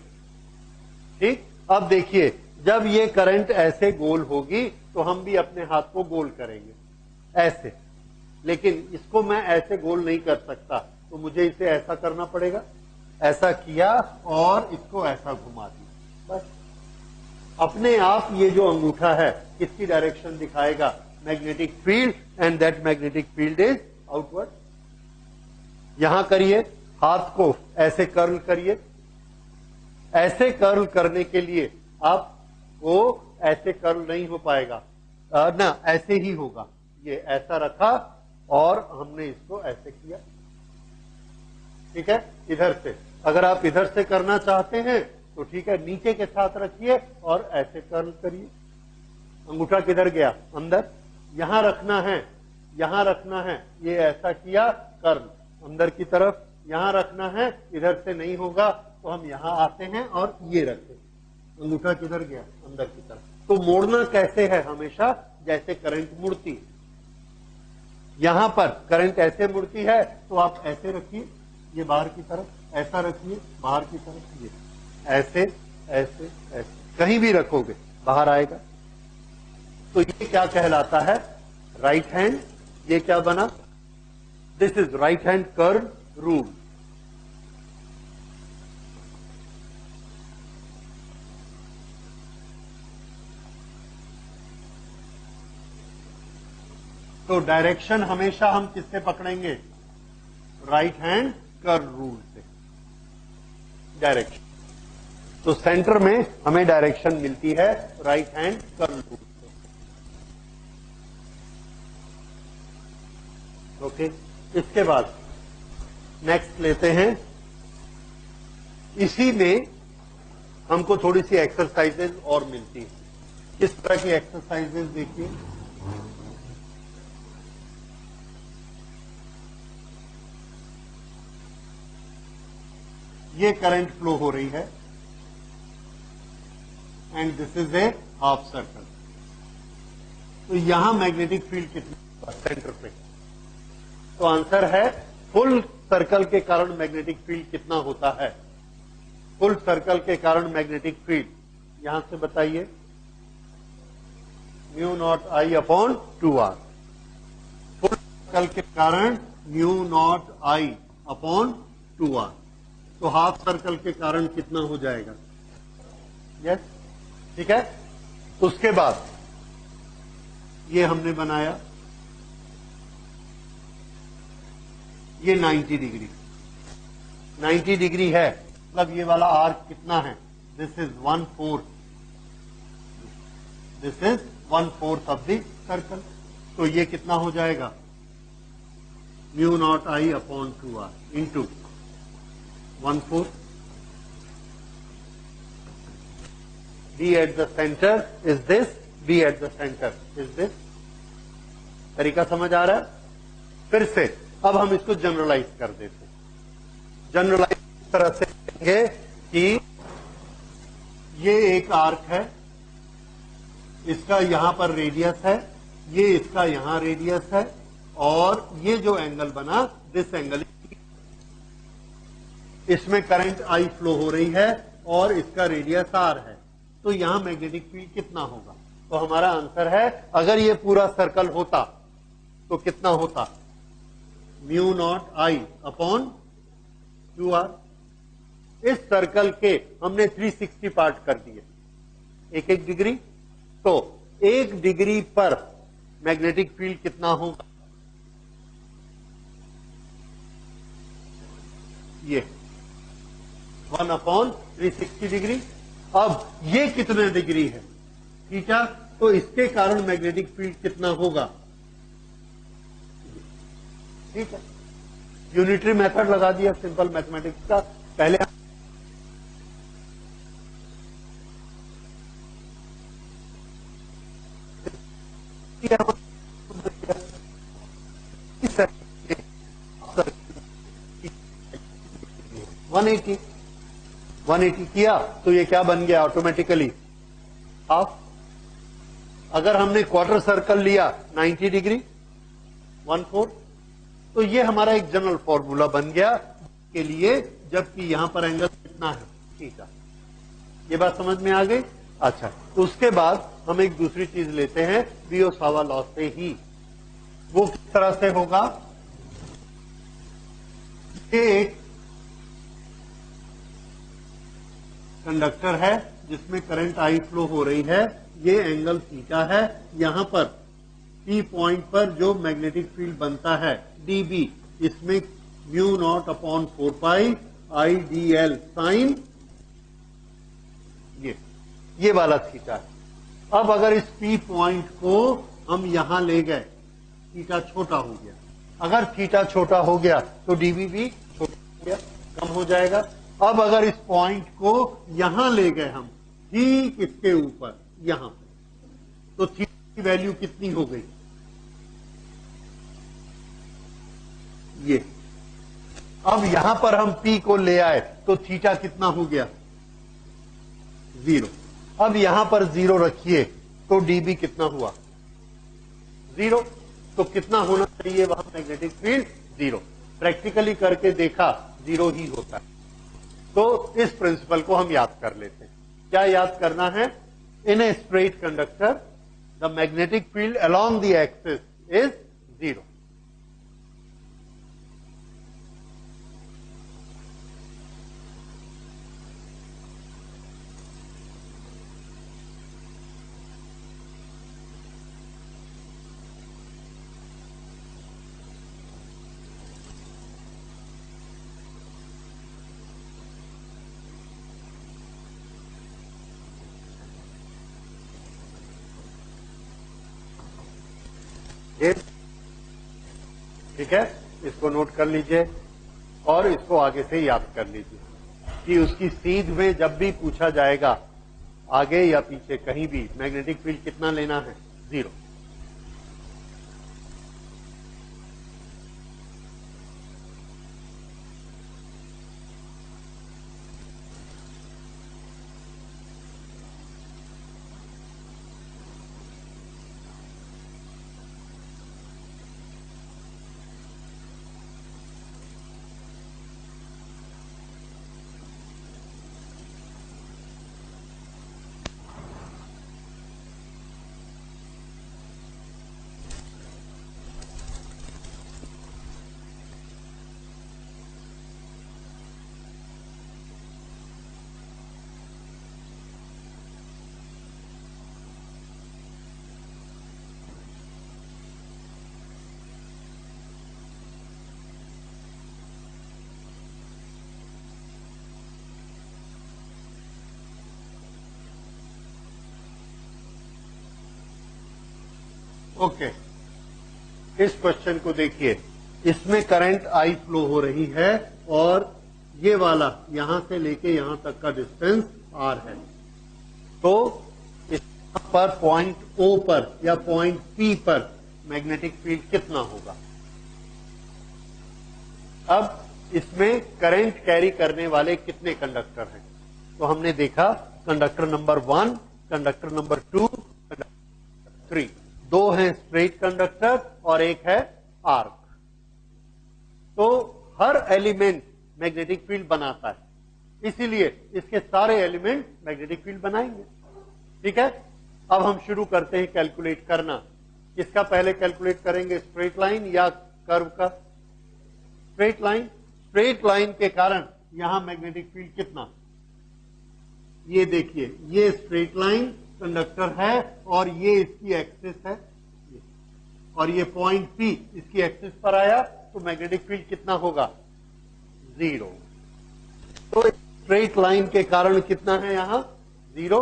ठीक। अब देखिए, जब ये करंट ऐसे गोल होगी तो हम भी अपने हाथ को गोल करेंगे ऐसे, लेकिन इसको मैं ऐसे गोल नहीं कर सकता, तो मुझे इसे ऐसा करना पड़ेगा, ऐसा किया और इसको ऐसा घुमा दिया, बस अपने आप ये जो अंगूठा है किसकी डायरेक्शन दिखाएगा? Magnetic field, and that magnetic field is outward. यहां करिए, हाथ को ऐसे कर्ल करिए। ऐसे कर्ल करने के लिए आपको ऐसे कर्ल नहीं हो पाएगा ना, ऐसे ही होगा। ये ऐसा रखा और हमने इसको ऐसे किया, ठीक है, इधर से। अगर आप इधर से करना चाहते हैं तो ठीक है, नीचे के साथ रखिए और ऐसे कर्ल करिए। अंगूठा किधर गया? अंदर। यहां रखना है, यहां रखना है, ये ऐसा किया, कर्ल अंदर की तरफ। यहां रखना है, इधर से नहीं होगा तो हम यहां आते हैं और ये रखते हैं। अंगूठा किधर गया? अंदर की तरफ। तो मोड़ना कैसे है? हमेशा जैसे करंट मुड़ती है। यहां पर करंट ऐसे मुड़ती है तो आप ऐसे रखिए, ये बाहर की तरफ, ऐसा रखिए बाहर की तरफ, ये ऐसे ऐसे ऐसे, कहीं भी रखोगे बाहर आएगा। तो ये क्या कहलाता है? Right hand. ये क्या बना? This is right hand curve rule. तो डायरेक्शन हमेशा हम किससे पकड़ेंगे? राइट हैंड कर्व रूल से डायरेक्शन। तो सेंटर में हमें डायरेक्शन मिलती है राइट हैंड कर्व रूल से। ओके, इसके बाद नेक्स्ट लेते हैं। इसी में हमको थोड़ी सी एक्सरसाइजेज और मिलती है। किस तरह की एक्सरसाइजेज? देखिए, ये करंट फ्लो हो रही है and this is A half circle. तो यहां मैग्नेटिक फील्ड कितनी? सेंटर पे। तो आंसर है फुल सर्कल के कारण मैग्नेटिक फील्ड कितना होता है? फुल सर्कल के कारण मैग्नेटिक फील्ड यहां से बताइए, म्यू नॉट आई अपॉन 2r। फुल सर्कल के कारण म्यू नॉट आई अपॉन 2r। तो हाफ सर्कल के कारण कितना हो जाएगा? यस, ठीक है। उसके बाद ये हमने बनाया, ये 90 डिग्री, 90 डिग्री है, मतलब ये वाला आर्क कितना है? This is 1/4, this is 1/4 of the circle. तो ये कितना हो जाएगा? Mu naught I upon 2r into 1/4। B at the center is this, B at the center is this। तरीका समझ आ रहा है? फिर से अब हम इसको जनरलाइज कर देते हैं। जनरलाइज इस तरह से करेंगे कि ये एक आर्क है, इसका यहां पर रेडियस है, ये इसका यहां रेडियस है, और ये जो एंगल बना, दिस एंगल, इसमें करंट आई फ्लो हो रही है और इसका रेडियस आर है। तो यहां मैग्नेटिक फील्ड कितना होगा? तो हमारा आंसर है, अगर ये पूरा सर्कल होता तो कितना होता? म्यू नॉट आई अपॉन 2r। इस सर्कल के हमने 360 पार्ट कर दिए, एक एक डिग्री। तो 1 डिग्री पर मैग्नेटिक फील्ड कितना होगा? ये 1/360 डिग्री। अब ये कितने डिग्री है? थीटा। तो इसके कारण मैग्नेटिक फील्ड कितना होगा? ठीक है, यूनिटरी मेथड लगा दिया सिंपल मैथमेटिक्स का। पहले $180 180 किया तो ये क्या बन गया? Automatically half. अगर हमने क्वार्टर सर्कल लिया 90 डिग्री 1/4, तो ये हमारा एक जनरल फॉर्मूला बन गया के लिए, जबकि यहां पर एंगल कितना है? थीटा। ये बात समझ में आ गई? अच्छा, उसके बाद हम एक दूसरी चीज लेते हैं बियोसावा लॉ से ही। वो किस तरह से होगा? ये एक कंडक्टर है जिसमें करंट आई फ्लो हो रही है, ये एंगल थीटा है। यहां पर पी पॉइंट पर जो मैग्नेटिक फील्ड बनता है डीबी, इसमें म्यू नॉट अपॉन 4 पाई आई डी एल साइन ये वाला थीटा है। अब अगर इस पी पॉइंट को हम यहां ले गए, थीटा छोटा हो गया। अगर थीटा छोटा हो गया तो डीबी भी छोटा हो गया, कम हो जाएगा। अब अगर इस पॉइंट को यहां ले गए हम, ठीक इसके ऊपर यहां, तो थीटा की वैल्यू कितनी हो गई? ये। अब यहां पर हम पी को ले आए तो थीटा कितना हो गया? 0। अब यहां पर 0 रखिए तो डीबी कितना हुआ? 0। तो कितना होना चाहिए वहां मैग्नेटिक फील्ड? 0। प्रैक्टिकली करके देखा 0 ही होता है। तो इस प्रिंसिपल को हम याद कर लेते हैं। क्या याद करना है? In a straight conductor the magnetic field along the axis is 0। ठीक है, इसको नोट कर लीजिए और इसको आगे से याद कर लीजिए कि उसकी सीध में जब भी पूछा जाएगा आगे या पीछे कहीं भी मैग्नेटिक फील्ड कितना लेना है? 0। ओके, इस क्वेश्चन को देखिए। इसमें करंट आई फ्लो हो रही है और ये वाला यहां से लेके यहां तक का डिस्टेंस आर है। तो इस पर पॉइंट ओ पर या पॉइंट पी पर मैग्नेटिक फील्ड कितना होगा? अब इसमें करंट कैरी करने वाले कितने कंडक्टर हैं? तो हमने देखा conductor number 1, conductor number 2, conductor 3। 2 हैं स्ट्रेट कंडक्टर और एक है आर्क। तो हर एलिमेंट मैग्नेटिक फील्ड बनाता है, इसीलिए इसके सारे एलिमेंट मैग्नेटिक फील्ड बनाएंगे। ठीक है, अब हम शुरू करते हैं कैलकुलेट करना। किसका पहले कैलकुलेट करेंगे, स्ट्रेट लाइन या कर्व का? Straight line. स्ट्रेट लाइन के कारण यहां मैग्नेटिक फील्ड कितना? ये देखिए, ये स्ट्रेट लाइन कंडक्टर है और ये इसकी एक्सिस है और ये पॉइंट पी इसकी एक्सिस पर आया तो मैग्नेटिक फील्ड कितना होगा? 0। तो स्ट्रेट लाइन के कारण कितना है यहां? 0।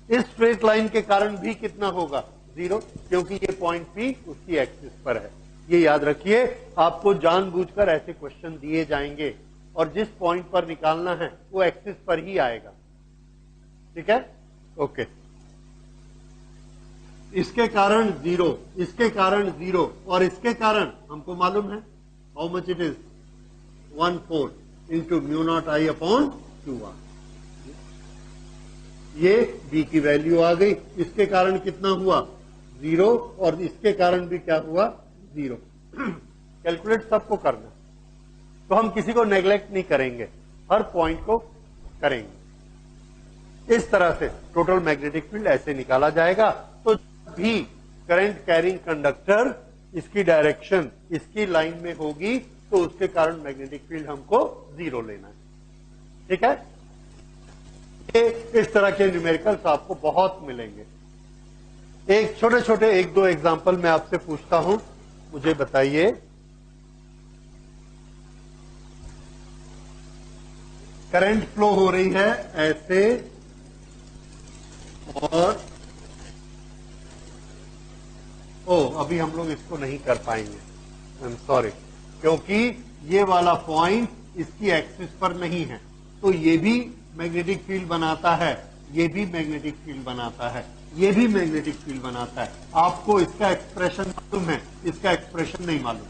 इस स्ट्रेट लाइन के कारण भी कितना होगा? 0, क्योंकि ये पॉइंट पी उसकी एक्सिस पर है। ये याद रखिए, आपको जानबूझकर ऐसे क्वेश्चन दिए जाएंगे और जिस पॉइंट पर निकालना है वो एक्सिस पर ही आएगा। ठीक है, ओके। इसके कारण 0, इसके कारण 0 और इसके कारण हमको मालूम है how much it is? 1/4 into mu naught I upon 2r। ये b की वैल्यू आ गई। इसके कारण कितना हुआ? 0 और इसके कारण भी क्या हुआ? 0। कैलकुलेट सबको करना, तो हम किसी को नेग्लेक्ट नहीं करेंगे, हर पॉइंट को करेंगे। इस तरह से टोटल मैग्नेटिक फील्ड ऐसे निकाला जाएगा। तो भी करंट कैरिंग कंडक्टर इसकी डायरेक्शन इसकी लाइन में होगी तो उसके कारण मैग्नेटिक फील्ड हमको 0 लेना है। ठीक है, इस तरह के न्यूमेरिकल्स आपको बहुत मिलेंगे। एक छोटे छोटे एक दो एग्जांपल मैं आपसे पूछता हूं, मुझे बताइए। करंट फ्लो हो रही है ऐसे और अभी हम लोग इसको नहीं कर पाएंगे, आई एम सॉरी, क्योंकि ये वाला पॉइंट इसकी एक्सिस पर नहीं है, तो ये भी मैग्नेटिक फील्ड बनाता है, ये भी मैग्नेटिक फील्ड बनाता है, ये भी मैग्नेटिक फील्ड बनाता है। आपको इसका एक्सप्रेशन मालूम है, इसका एक्सप्रेशन नहीं मालूम,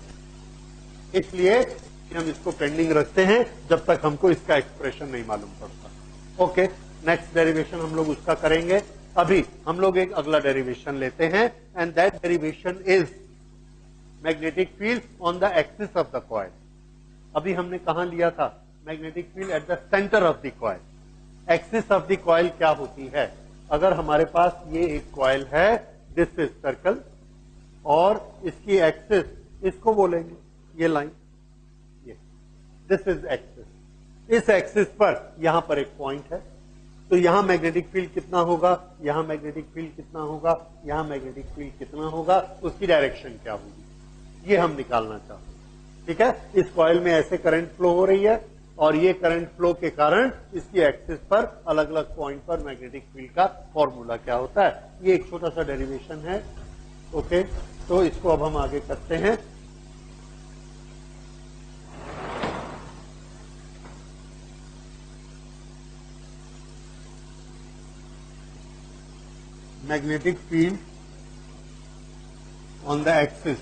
इसलिए हम इसको पेंडिंग रखते हैं जब तक हमको इसका एक्सप्रेशन नहीं मालूम पड़ता। ओके, नेक्स्ट डेरिवेशन हम लोग उसका करेंगे। अभी हम लोग एक अगला डेरिवेशन लेते हैं, and that derivation is magnetic field on the axis of the coil. अभी हमने कहां लिया था? Magnetic field at the centre of the coil. Axis of the coil क्या होती है? अगर हमारे पास ये एक कॉइल है, दिस इज सर्कल, और इसकी एक्सिस इसको बोलेंगे ये लाइन, ये दिस इज एक्सिस। इस एक्सिस पर यहां पर एक पॉइंट है, तो यहां मैग्नेटिक फील्ड कितना होगा, यहां मैग्नेटिक फील्ड कितना होगा, यहां मैग्नेटिक फील्ड कितना होगा, उसकी डायरेक्शन क्या होगी, ये हम निकालना चाहते हैं। ठीक है, इस कॉइल में ऐसे करंट फ्लो हो रही है, और ये करंट फ्लो के कारण इसकी एक्सिस पर अलग अलग पॉइंट पर मैग्नेटिक फील्ड का फॉर्मूला क्या होता है। ये एक छोटा सा डेरिवेशन है। ओके, तो इसको अब हम आगे करते हैं। Magnetic field on the axis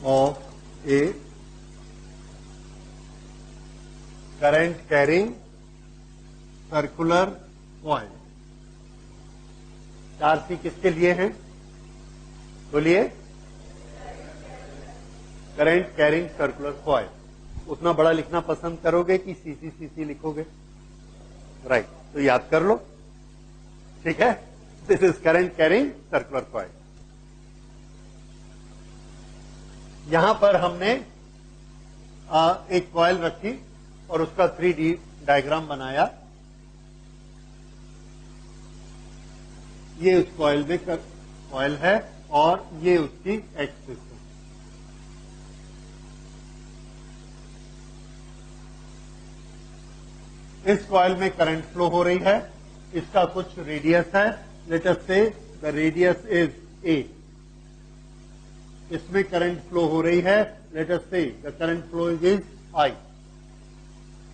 of a current carrying circular coil। 4C किसके लिए हैं? बोलिए। Current carrying circular coil. उतना बड़ा लिखना पसंद करोगे कि सीसी लिखोगे? राइट, तो याद कर लो। ठीक है, this is current carrying circular coil. यहां पर हमने एक कॉइल रखी और उसका 3D डायग्राम बनाया। ये उस कॉइल में कॉइल है और ये उसकी एक्सिस है। इस कॉइल में करंट फ्लो हो रही है, इसका कुछ रेडियस है, let us say the radius is a। इसमें करंट फ्लो हो रही है, let us say the current flow is I।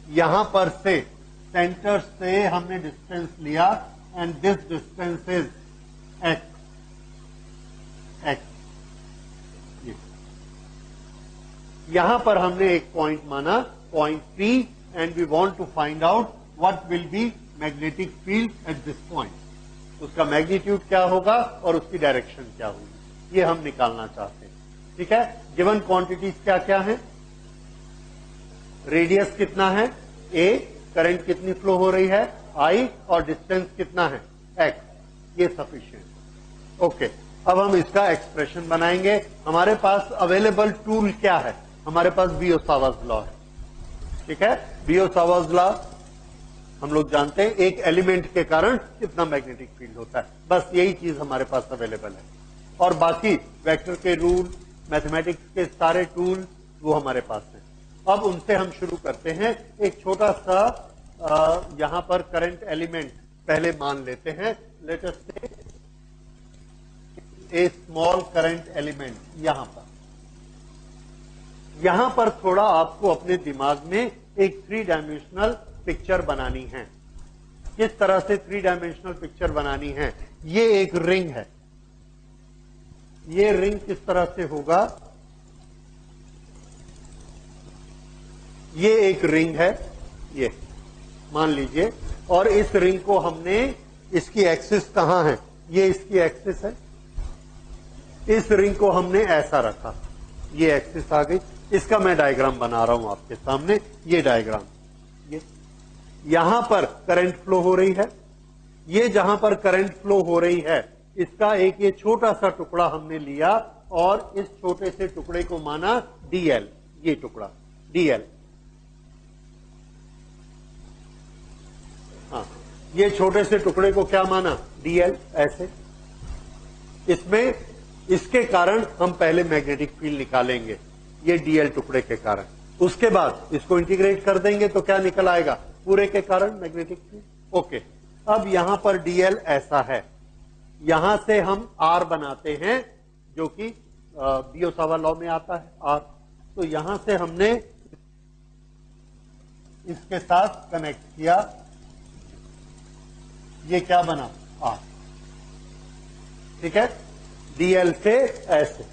यहां पर से सेंटर से हमने डिस्टेंस लिया, and this distance is x। यहां पर हमने एक पॉइंट माना, point P, and we want to find out what will be magnetic field at this point. उसका मैग्नीट्यूड क्या होगा और उसकी डायरेक्शन क्या होगी, ये हम निकालना चाहते हैं। ठीक है, गिवन क्वांटिटीज क्या क्या है? रेडियस कितना है a, करंट कितनी फ्लो हो रही है I, और डिस्टेंस कितना है x। ये सफिशिएंट। ओके, अब हम इसका एक्सप्रेशन बनाएंगे। हमारे पास अवेलेबल टूल क्या है? हमारे पास बियो-सावर्ट्स लॉ है। ठीक है, बियो-सावर्ट्स लॉ हम लोग जानते हैं, एक एलिमेंट के कारण कितना मैग्नेटिक फील्ड होता है, बस यही चीज हमारे पास अवेलेबल है। और बाकी वेक्टर के रूल, मैथमेटिक्स के सारे टूल वो हमारे पास हैं। अब उनसे हम शुरू करते हैं। एक छोटा सा यहां पर करंट एलिमेंट पहले मान लेते हैं, लेट अस से ए स्मॉल करंट एलिमेंट। यहां पर थोड़ा आपको अपने दिमाग में एक 3 डायमेंशनल पिक्चर बनानी है। किस तरह से 3 डायमेंशनल पिक्चर बनानी है? ये एक रिंग है, ये रिंग किस तरह से होगा? ये एक रिंग है, ये मान लीजिए, और इस रिंग को हमने, इसकी एक्सिस कहां है? ये इसकी एक्सिस है। इस रिंग को हमने ऐसा रखा, ये एक्सिस आ गई। इसका मैं डायग्राम बना रहा हूं आपके सामने, ये डायग्राम। ये यहां पर करंट फ्लो हो रही है, ये जहां पर करंट फ्लो हो रही है, इसका एक ये छोटा सा टुकड़ा हमने लिया और इस छोटे से टुकड़े को माना dl। ये टुकड़ा डीएल, हाँ, ये छोटे से टुकड़े को क्या माना, डीएल, ऐसे। इसमें इसके कारण हम पहले मैग्नेटिक फील्ड निकालेंगे, ये डीएल टुकड़े के कारण। उसके बाद इसको इंटीग्रेट कर देंगे तो क्या निकल आएगा, पूरे के कारण मैग्नेटिक फील्ड। ओके, अब यहां पर डीएल ऐसा है, यहां से हम आर बनाते हैं जो कि बियोसावा लॉ में आता है आर। तो यहां से हमने इसके साथ कनेक्ट किया, ये क्या बना, आर, ठीक है, डीएल से ऐसे।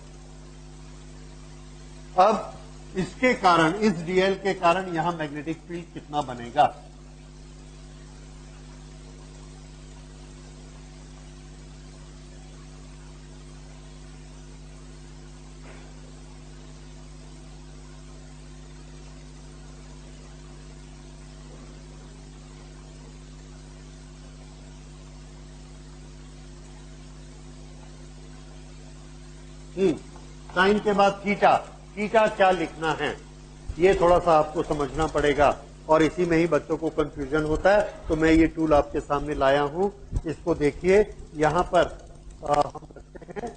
अब इसके कारण, इस डीएल के कारण यहां मैग्नेटिक फील्ड कितना बनेगा, साइन के बाद थीटा, थीटा क्या लिखना है ये थोड़ा सा आपको समझना पड़ेगा, और इसी में ही बच्चों को कंफ्यूजन होता है। तो मैं ये टूल आपके सामने लाया हूं, इसको देखिए। यहां पर हम रखते हैं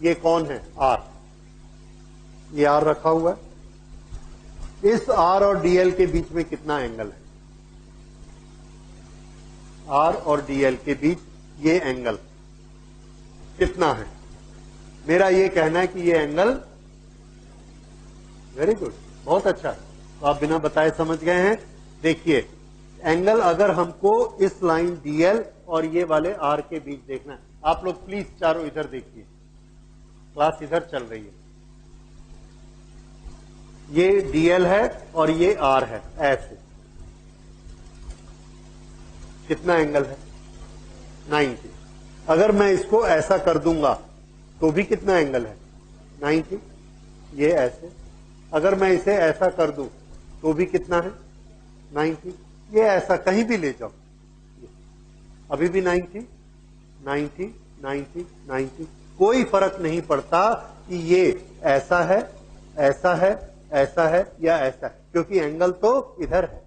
ये कौन है, आर, ये आर रखा हुआ है। इस आर और डीएल के बीच में कितना एंगल है, आर और डीएल के बीच ये एंगल कितना है, मेरा ये कहना है कि ये एंगल, वेरी गुड, बहुत अच्छा, तो आप बिना बताए समझ गए हैं। देखिए एंगल अगर हमको इस लाइन डीएल और ये वाले आर के बीच देखना है, आप लोग प्लीज चारों इधर देखिए, क्लास इधर चल रही है, ये डीएल है और ये आर है, ऐसे कितना एंगल है, 90। अगर मैं इसको ऐसा कर दूंगा तो भी कितना एंगल है, 90, ये ऐसे। अगर मैं इसे ऐसा कर दूं तो भी कितना है, 90, ये ऐसा कहीं भी ले जाओ, अभी भी 90, 90, 90, 90, कोई फर्क नहीं पड़ता कि ये ऐसा है, ऐसा है, ऐसा है या ऐसा है, क्योंकि एंगल तो इधर है।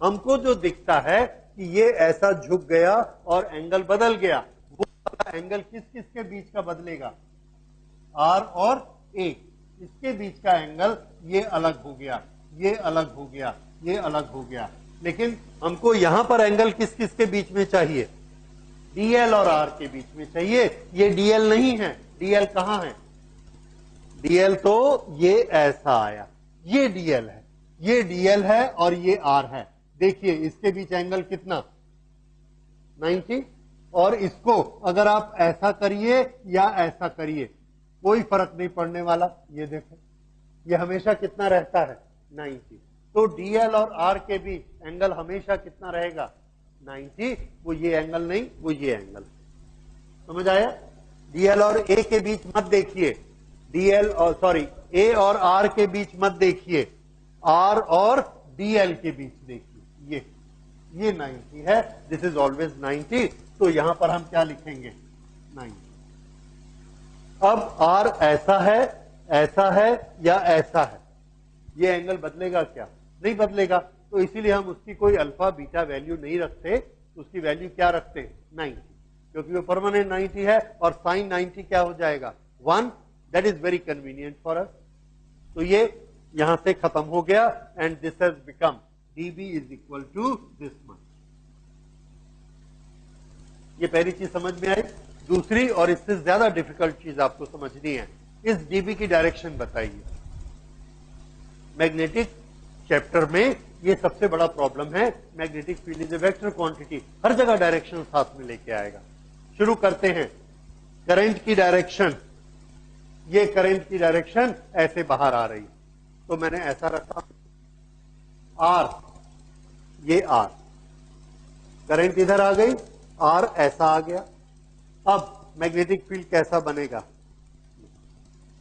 हमको जो दिखता है कि ये ऐसा झुक गया और एंगल बदल गया, वो एंगल किस किस के बीच का बदलेगा, आर और ए, इसके बीच का एंगल ये अलग हो गया, ये अलग हो गया, ये अलग हो गया। लेकिन हमको यहां पर एंगल किस किस के बीच में चाहिए, डीएल और आर के बीच में चाहिए। ये डीएल नहीं है, डीएल कहां है, डीएल तो ये ऐसा आया, ये डीएल है, ये डीएल है और ये आर है। देखिए इसके बीच एंगल कितना, 90, और इसको अगर आप ऐसा करिए या ऐसा करिए कोई फर्क नहीं पड़ने वाला। ये देखो ये हमेशा कितना रहता है, 90। तो डीएल और आर के बीच एंगल हमेशा कितना रहेगा, 90। वो ये एंगल नहीं, वो ये एंगल, समझ आया। डीएल और ए के बीच मत देखिए, डीएल और सॉरी ए और आर के बीच मत देखिए, आर और डीएल के बीच देखिए, ये 90 है, दिस इज ऑलवेज 90। तो यहां पर हम क्या लिखेंगे, 90। अब आर ऐसा है या ऐसा है, ये एंगल बदलेगा क्या, नहीं बदलेगा। तो इसीलिए हम उसकी कोई अल्फा बीटा वैल्यू नहीं रखते, उसकी वैल्यू क्या रखते, 90, क्योंकि वो परमानेंट 90 है। और साइन 90 क्या हो जाएगा, 1, that is very convenient for us. तो ये यहां से खत्म हो गया, and this has become dB is equal to this much. ये पहली चीज समझ में आई। दूसरी और इससे ज्यादा डिफिकल्ट चीज आपको समझनी है, इस dB की डायरेक्शन बताइए। मैग्नेटिक चैप्टर में ये सबसे बड़ा प्रॉब्लम है, magnetic field is a vector quantity, हर जगह डायरेक्शन साथ में लेके आएगा। शुरू करते हैं, करंट की डायरेक्शन, ये करंट की डायरेक्शन ऐसे बाहर आ रही, तो मैंने ऐसा रखा आर, ये आर, करंट इधर आ गई, आर ऐसा आ गया। अब मैग्नेटिक फील्ड कैसा बनेगा,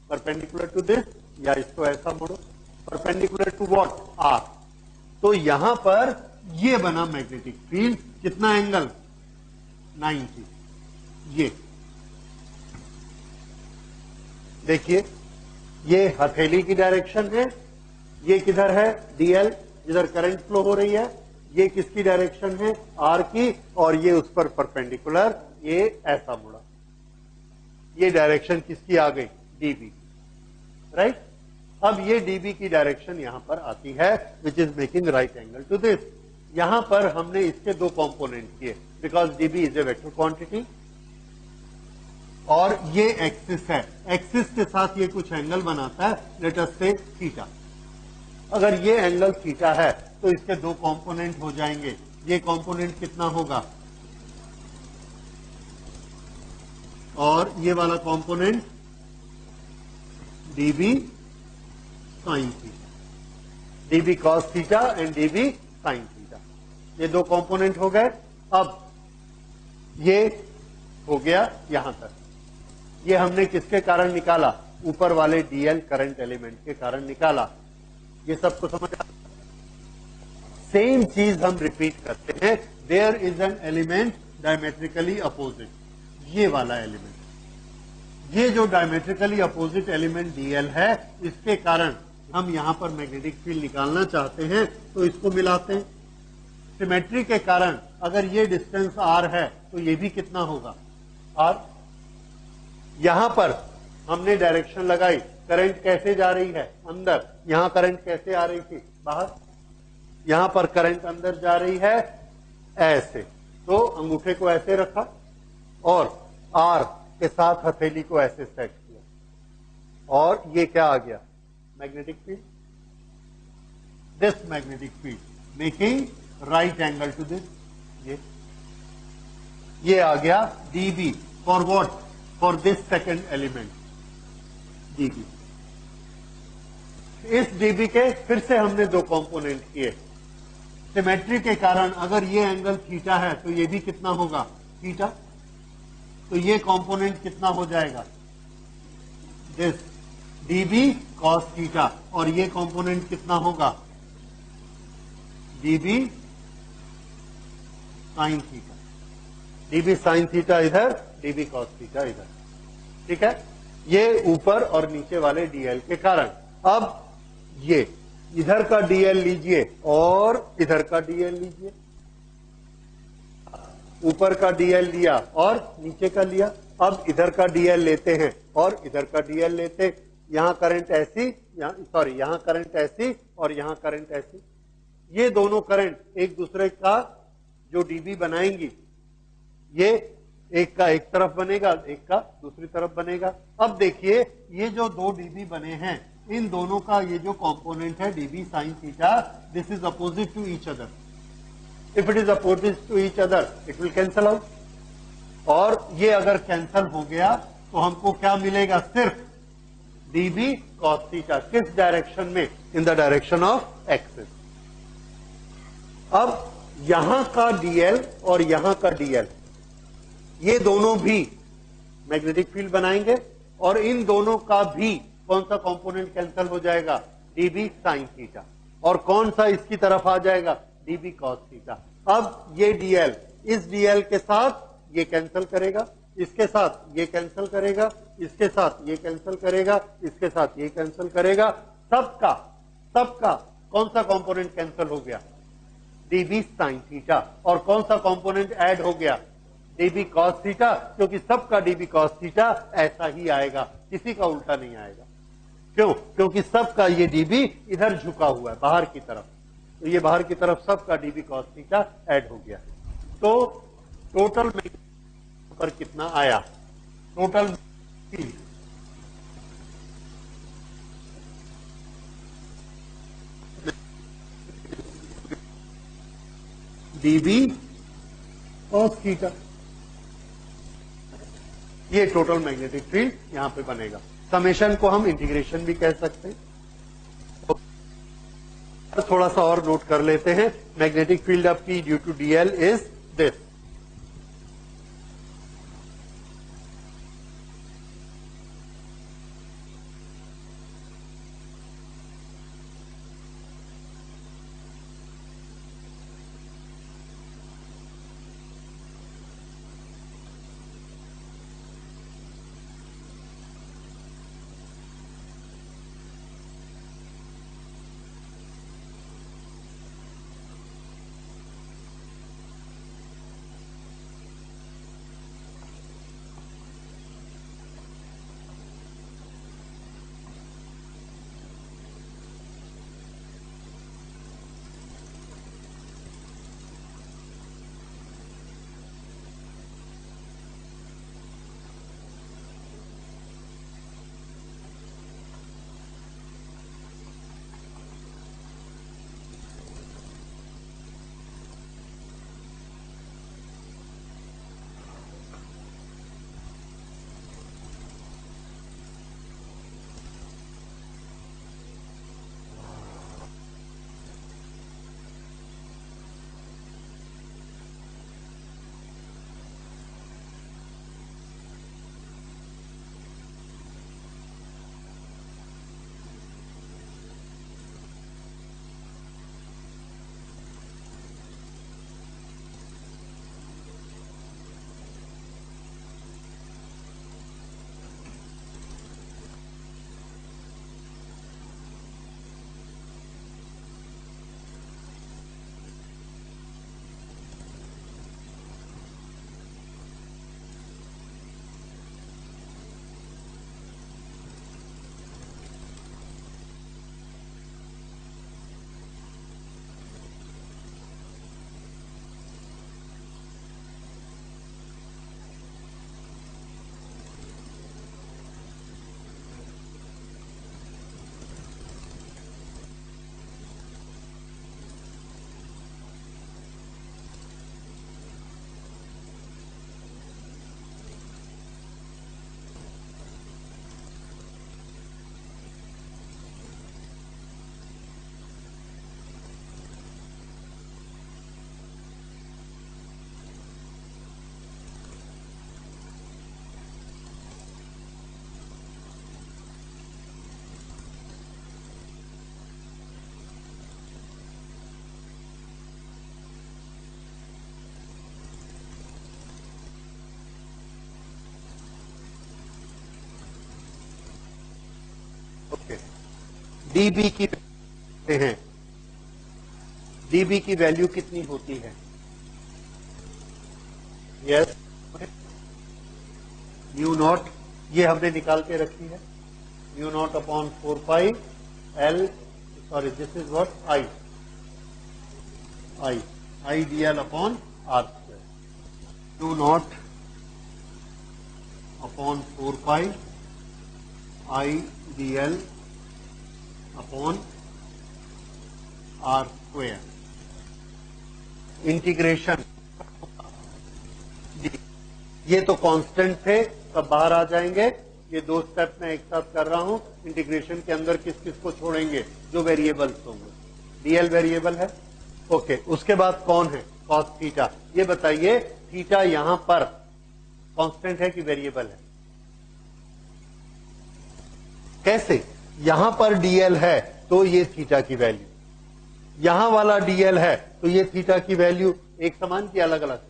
परपेंडिकुलर टू दिस, या इसको ऐसा मोड़ो, परपेंडिकुलर टू व्हाट, आर। तो यहां पर ये बना मैग्नेटिक फील्ड, कितना एंगल, 90। ये देखिए ये हथेली की डायरेक्शन है, ये किधर है डीएल, जिधर करंट फ्लो हो रही है, ये किसकी डायरेक्शन है आर की, और ये उस पर परपेंडिकुलर, ये ऐसा मुड़ा, ये डायरेक्शन किसकी आ गई डीबी, राइट। अब ये डीबी की डायरेक्शन यहां पर आती है which is making right angle to this. यहां पर हमने इसके दो कंपोनेंट किए because DB is a vector quantity, और ये एक्सिस है, एक्सिस के साथ ये कुछ एंगल बनाता है, लेट अस से थीटा। अगर ये एंगल थीटा है तो इसके दो कंपोनेंट हो जाएंगे, ये कंपोनेंट कितना होगा और ये वाला component dB sine theta, dB cos theta and dB sine theta, ये दो कंपोनेंट हो गए। अब ये हो गया यहां तक, ये हमने किसके कारण निकाला, ऊपर वाले डीएल करंट एलिमेंट के कारण निकाला। ये सबको समझ आ, सेम चीज हम रिपीट करते हैं, there is an element diametrically opposite, ये वाला एलिमेंट, ये जो डायमेट्रिकली अपोजिट एलिमेंट डीएल है, इसके कारण हम यहां पर मैग्नेटिक फील्ड निकालना चाहते हैं तो इसको मिलाते हैं। सिमेट्री के कारण अगर ये डिस्टेंस आर है तो ये भी कितना होगा आर। यहां पर हमने डायरेक्शन लगाई, करंट कैसे जा रही है अंदर, यहां करंट कैसे आ रही थी बाहर, यहां पर करंट अंदर जा रही है ऐसे, तो अंगूठे को ऐसे रखा और आर के साथ हथेली को ऐसे सेट किया, और ये क्या आ गया magnetic field, this magnetic field making right angle to this, ये आ गया DB for what, for this second element DB. इस डीबी के फिर से हमने दो कंपोनेंट किए, सिमेट्री के कारण अगर ये एंगल थीटा है तो ये भी कितना होगा थीटा, तो ये कंपोनेंट कितना हो जाएगा दिस डीबी कॉस थीटा, और ये कंपोनेंट कितना होगा dB sine theta, dB sine theta इधर, डीबी कॉस थीटा इधर, ठीक है, ये ऊपर और नीचे वाले डीएल के कारण। अब ये इधर का डीएल लीजिए और इधर का डीएल लीजिए, ऊपर का डीएल लिया और नीचे का लिया, अब इधर का डीएल लेते हैं और इधर का डीएल लेते, यहां करंट ऐसी, यहां करंट ऐसी और यहां करंट ऐसी, ये दोनों करंट एक दूसरे का जो डीबी बनाएंगी, ये एक का एक तरफ बनेगा, एक का दूसरी तरफ बनेगा। अब देखिए ये जो दो डीबी बने हैं, इन दोनों का ये जो कंपोनेंट है DB sine theta, this is opposite to each other, if it is opposite to each other it will cancel out, और ये अगर कैंसल हो गया तो हमको क्या मिलेगा सिर्फ डीबी कॉस थीटा, किस डायरेक्शन में, in the direction of axis. अब यहां का डीएल और यहां का डीएल, ये दोनों भी मैग्नेटिक फील्ड बनाएंगे, और इन दोनों का भी कौन सा कंपोनेंट कैंसिल हो जाएगा डीबी साइन थीटा, और कौन सा इसकी तरफ आ जाएगा डीबी कॉस थीटा। अब ये डीएल इस डीएल के साथ ये कैंसिल करेगा, इसके साथ ये कैंसिल करेगा, इसके साथ ये कैंसिल करेगा, इसके साथ ये कैंसिल करेगा, सबका कौन सा कंपोनेंट कैंसिल हो गया डीबी साइन थीटा, और कौन सा कंपोनेंट ऐड हो गया डीबी कॉस थीटा, क्योंकि सबका डीबी कॉस थीटा ऐसा ही आएगा, किसी का उल्टा नहीं आएगा। क्यों? क्योंकि सबका ये डीबी इधर झुका हुआ है बाहर की तरफ, तो ये बाहर की तरफ सबका डीबी कॉस थीटा ऐड हो गया। तो टोटल पर कितना आया, टोटल डीबी कॉस थीटा, ये टोटल मैग्नेटिक फील्ड यहां पे बनेगा। समेशन को हम इंटीग्रेशन भी कह सकते हैं। तो थोड़ा सा और नोट कर लेते हैं, magnetic field of P due to DL is this, DB की हैं, डीबी की वैल्यू कितनी होती है? यस, म्यू नॉट, ये हमने निकाल के रखी है, mu naught upon 4 L, sorry this is what I D L upon are square, mu naught upon 4 I D L upon are square, integration, ये तो कांस्टेंट थे, सब बाहर आ जाएंगे। ये दो स्टेप मैं एक साथ कर रहा हूं। इंटीग्रेशन के अंदर किस किस को छोड़ेंगे? जो वेरिएबल्स होंगे। डीएल वेरिएबल है, ओके। उसके बाद कौन है? Cos theta. ये बताइए थीटा यहां पर कांस्टेंट है कि वेरिएबल है? कैसे? यहां पर डीएल है तो ये थीटा की वैल्यू, यहां वाला डीएल है तो ये थीटा की वैल्यू एक समान की अलग अलग?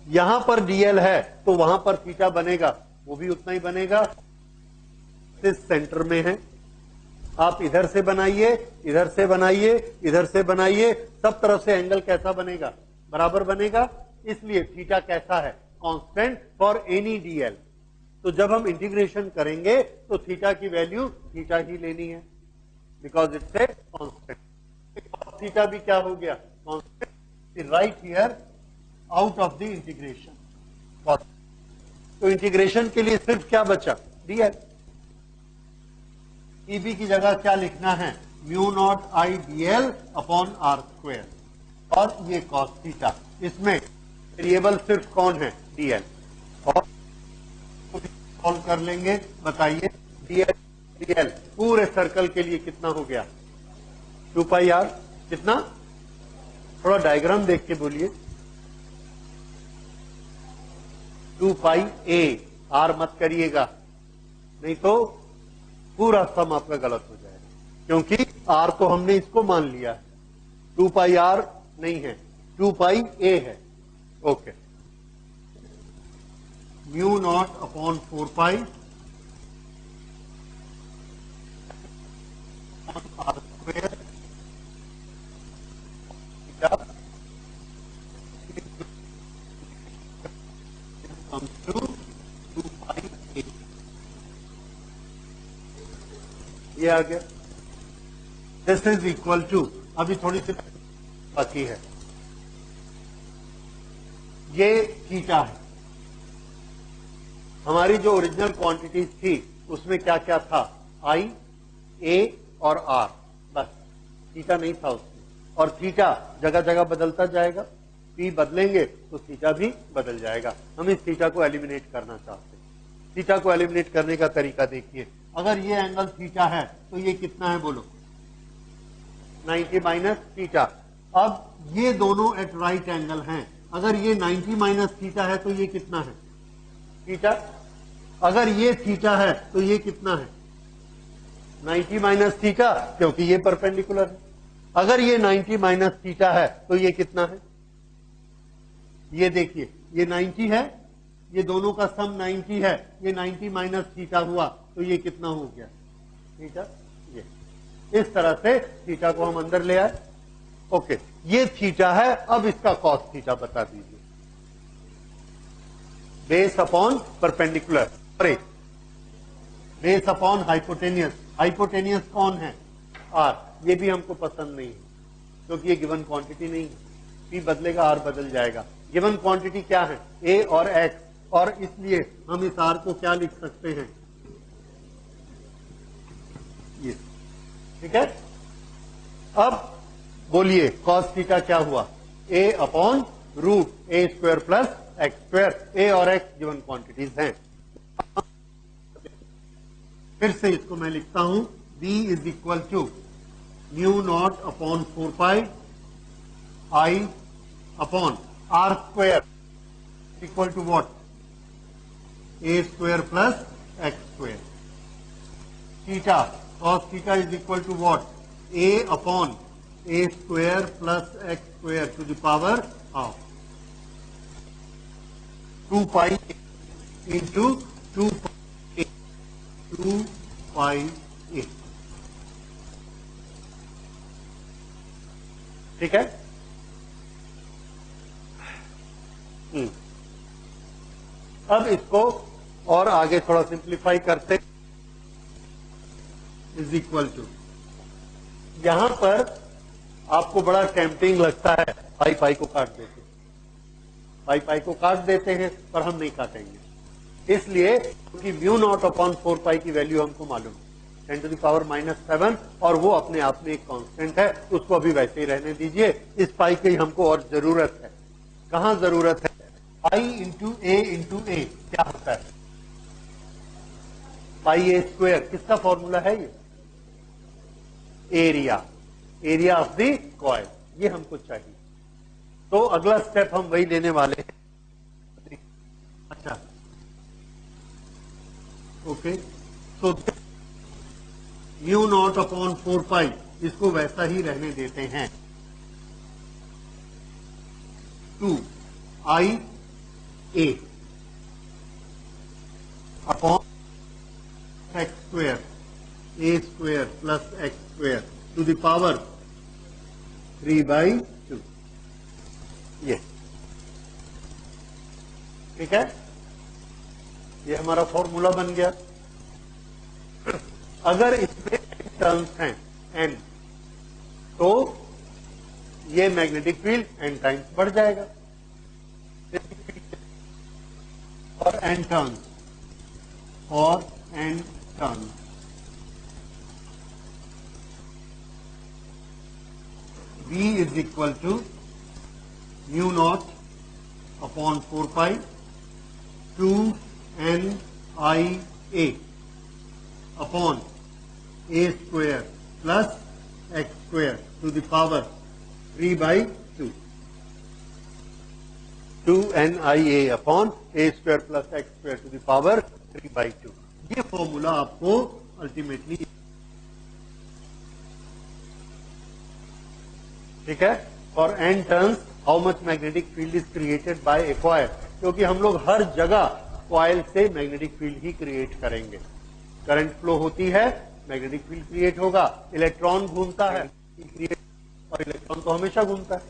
यहां पर डीएल है तो वहां पर थीटा बनेगा, वो भी उतना ही बनेगा। इस सेंटर में है, आप इधर से बनाइए, इधर से बनाइए, इधर से बनाइए, सब तरफ से एंगल कैसा बनेगा? बराबर बनेगा। इसलिए थीटा कैसा है? Constant for any DL. तो जब हम इंटीग्रेशन करेंगे तो थीटा की वैल्यू थीटा ही लेनी है, because it's a constant. Theta भी क्या हो गया? Constant. Right here out of the integration. तो इंटीग्रेशन के लिए सिर्फ क्या बचा? डीएल। ईबी की जगह क्या लिखना है? Mu naught I DL upon are square, और ये कॉस थीटा। इसमें वेरिएबल सिर्फ कौन है? डीएल। और सॉल्व कर लेंगे। बताइए डीएल, डीएल पूरे सर्कल के लिए कितना हो गया? 2 पाई आर। कितना? थोड़ा डायग्राम देख के बोलिए। 2 पाई ए, आर मत करिएगा, नहीं तो पूरा सम आपका गलत हो जाएगा, क्योंकि आर तो हमने इसको मान लिया है, 2 पाई आर नहीं है, 2 पाई ए है। Okay, mu naught upon 4 pi R square comes to 2 pi a. ये आ गया। दिस इज इक्वल टू, अभी थोड़ी सी बाकी है, ये थीटा है। हमारी जो ओरिजिनल क्वांटिटीज थी उसमें क्या क्या था? आई, ए और आर, बस। थीटा नहीं था उसमें, और थीटा जगह जगह बदलता जाएगा। पी बदलेंगे तो थीटा भी बदल जाएगा। हम इस थीटा को एलिमिनेट करना चाहते हैं। थीटा को एलिमिनेट करने का तरीका देखिए। अगर ये एंगल थीटा है तो ये कितना है? बोलो। 90 माइनस थीटा। अब ये दोनों एट राइट एंगल हैं। अगर ये 90 माइनस थीटा है तो ये कितना है? थीटा। अगर ये थीटा है तो ये कितना है? 90 माइनस थीटा, क्योंकि ये परपेंडिकुलर है। अगर ये 90 माइनस थीटा है तो ये कितना है? ये देखिए, ये 90 है, ये दोनों का सम 90 है, ये 90 माइनस थीटा हुआ तो ये कितना हो गया? थीटा। ये इस तरह से थीटा को हम अंदर ले आए। ओके, ये थीटा है। अब इसका कॉस थीटा बता दीजिए। बेस अपॉन परपेंडिकुलर, अरे बेस अपॉन हाइपोटेनियस। हाइपोटेनियस कौन है? आर। ये भी हमको पसंद नहीं है, क्योंकि ये गिवन क्वांटिटी नहीं है। पी बदलेगा, आर बदल जाएगा। गिवन क्वांटिटी क्या है? ए और एक्स, और इसलिए हम इस आर को क्या लिख सकते हैं? ये, ठीक है। अब बोलिए कॉस थीटा क्या हुआ? ए अपॉन रूट ए स्क्वायर प्लस एक्स स्क्वायर। ए और एक्स गिवन क्वांटिटीज हैं। फिर से इसको मैं लिखता हूं, B is equal to mu naught upon 4 pi I upon are square equal to what? A square plus x square. Theta, cos theta is equal to what? A upon a square plus x square to the power of 2 pi into 2 pi a. ठीक है। अब इसको और आगे थोड़ा simplify करते, is equal to, यहां पर आपको बड़ा टेम्पटिंग लगता है पाई पाई को काट देते, पाई पाई को काट देते हैं, पर हम नहीं काटेंगे, इसलिए क्योंकि म्यू नॉट अपॉन 4 पाई की वैल्यू हमको मालूम है 10⁻⁷ और वो अपने आप में एक कांस्टेंट है, उसको अभी वैसे ही रहने दीजिए। इस पाई की हमको और जरूरत है। कहां जरूरत है? पाई इंटू ए क्या होता है? पाई ए स्क्वायर। किसका फॉर्मूला है ये? एरिया ऑफ द कॉइल, ये हमको चाहिए। तो अगला स्टेप हम वही लेने वाले हैं। अच्छा, ओके, तो म्यू नॉट अपॉन 4 पाई, इसको वैसा ही रहने देते हैं। 2 IA upon x square, A square plus x square to the power 3/2। ये ठीक है, ये हमारा फॉर्मूला बन गया। अगर इसमें टर्म्स हैं n, तो ये मैग्नेटिक फील्ड n टाइम्स बढ़ जाएगा, और n turns, V is equal to mu naught upon 4 pi 2NIA upon a square plus x square to the power 3/2। 2NIA upon a square plus x square to the power 3/2। ये formula आपको ultimately, ठीक है। For n turns how much magnetic field is created by a coil, क्योंकि हम लोग हर जगह coil से मैग्नेटिक फील्ड ही क्रिएट करेंगे। करंट फ्लो होती है, मैग्नेटिक फील्ड क्रिएट होगा, इलेक्ट्रॉन घूमता है और इलेक्ट्रॉन तो हमेशा घूमता है,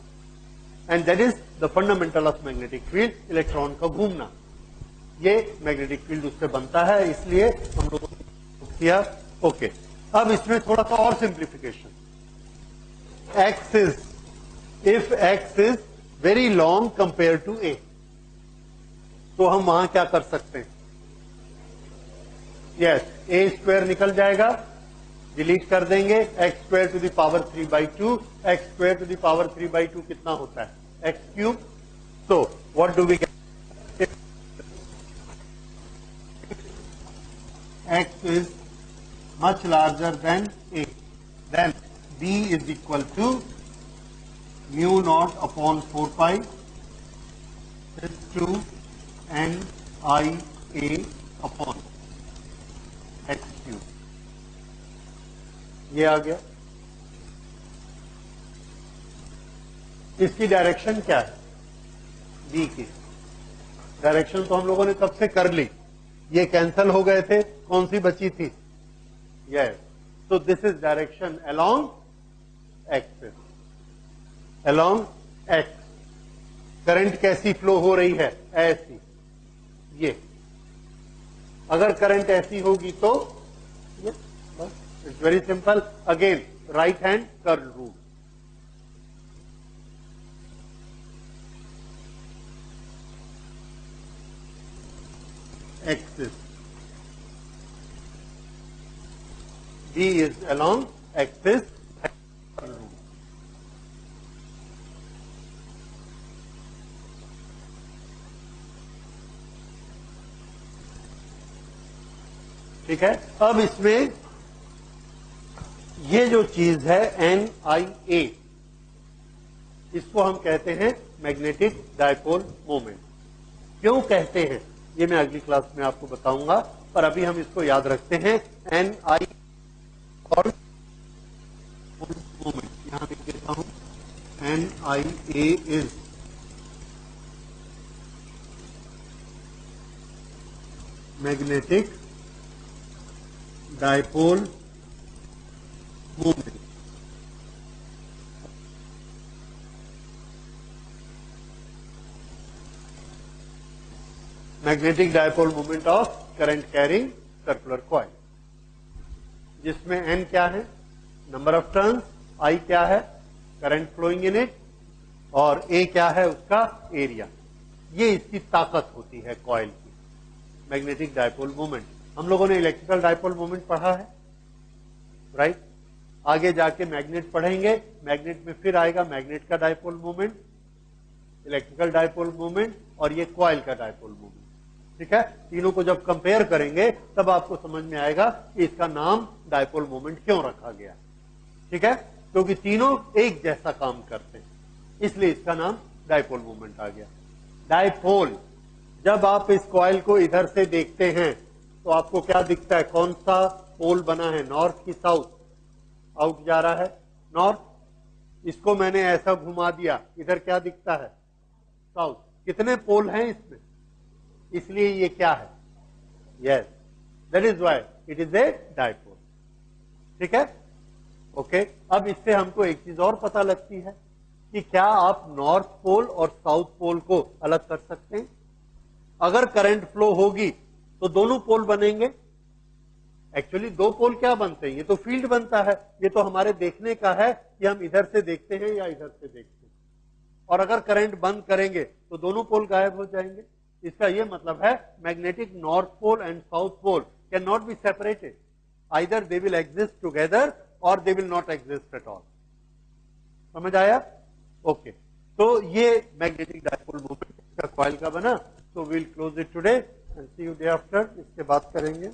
and that is the fundamental of magnetic field, electron का घूमना। ये मैग्नेटिक फील्ड उससे बनता है, इसलिए हम लोगों ने किया। ओके, अब इसमें थोड़ा सा और simplification. X is, if x is very long compare to a, तो हम वहां क्या कर सकते हैं? यस, ए स्क्वायर निकल जाएगा, डिलीट कर देंगे, x square to the power 3/2, x square to the power 3/2 कितना होता है? X cube. So what do we get? X is much larger than a, then B is equal to mu naught upon 4 pi is 2NIA upon x cube। ये आ गया। इसकी direction क्या है? B की डायरेक्शन तो हम लोगों ने कब से कर ली, ये कैंसल हो गए थे, कौन सी बची थी? Yes, so this is direction along axis, along x। Current कैसी फ्लो हो रही है? ऐसी। ये अगर करंट ऐसी होगी तो ये बस, it's very simple. Again right hand curl rule. Axis B is along axis। ठीक है, अब इसमें ये जो चीज है NIA, इसको हम कहते हैं मैग्नेटिक डायपोल मोमेंट। क्यों कहते हैं ये मैं अगली क्लास में आपको बताऊंगा, पर अभी हम इसको याद रखते हैं। NI और मोमेंट यहां लिख देता हूं, NIA is magnetic dipole moment magnetic dipole moment of current carrying circular coil, जिसमें n क्या है, नंबर ऑफ टर्न्स, I क्या है, करंट फ्लोइंग इन इट, और A क्या है उसका एरिया। ये इसकी ताकत होती है कॉइल की, मैग्नेटिक डायपोल मोमेंट। हम लोगों ने इलेक्ट्रिकल डायपोल मोमेंट पढ़ा है, राइट। आगे जाके मैग्नेट पढ़ेंगे, मैग्नेट में फिर आएगा मैग्नेट का dipole moment, electrical dipole moment, और ये कॉइल का डायपोल मोमेंट। ठीक है, तीनों को जब कंपेयर करेंगे तब आपको समझ में आएगा कि इसका नाम डायपोल मोमेंट क्यों रखा गया। ठीक है, क्योंकि तीनों एक जैसा काम करते हैं, इसलिए इसका नाम डायपोल मोमेंट आ गया। डायपोल, जब आप इस कॉइल को इधर से देखते हैं तो आपको क्या दिखता है, कौन सा पोल बना है, नॉर्थ की साउथ, आउट जा रहा है नॉर्थ। इसको मैंने ऐसा घुमा दिया, इधर क्या दिखता है, साउथ। कितने पोल हैं इसमें, इसलिए ये क्या है, yes, that is why it is A dipole. ठीक है, ओके। अब इससे हमको एक चीज और पता लगती है कि क्या आप नॉर्थ पोल और साउथ पोल को अलग कर सकते हैं। अगर करंट फ्लो होगी तो दोनों पोल बनेंगे। एक्चुअली दो पोल क्या बनते हैं, ये तो फील्ड बनता है, ये तो हमारे देखने का है कि हम इधर से देखते हैं या इधर से देखते हैं। और अगर करंट बंद करेंगे तो दोनों पोल गायब हो जाएंगे। इसका यह मतलब है magnetic north pole and south pole can not be separated, either they will exist together और they will not exist at all. समझ आया? ओके, तो ये मैग्नेटिक डायपोल मोमेंट का कॉइल का बना। तो we'll close it today and see you day after. इसके बात करेंगे।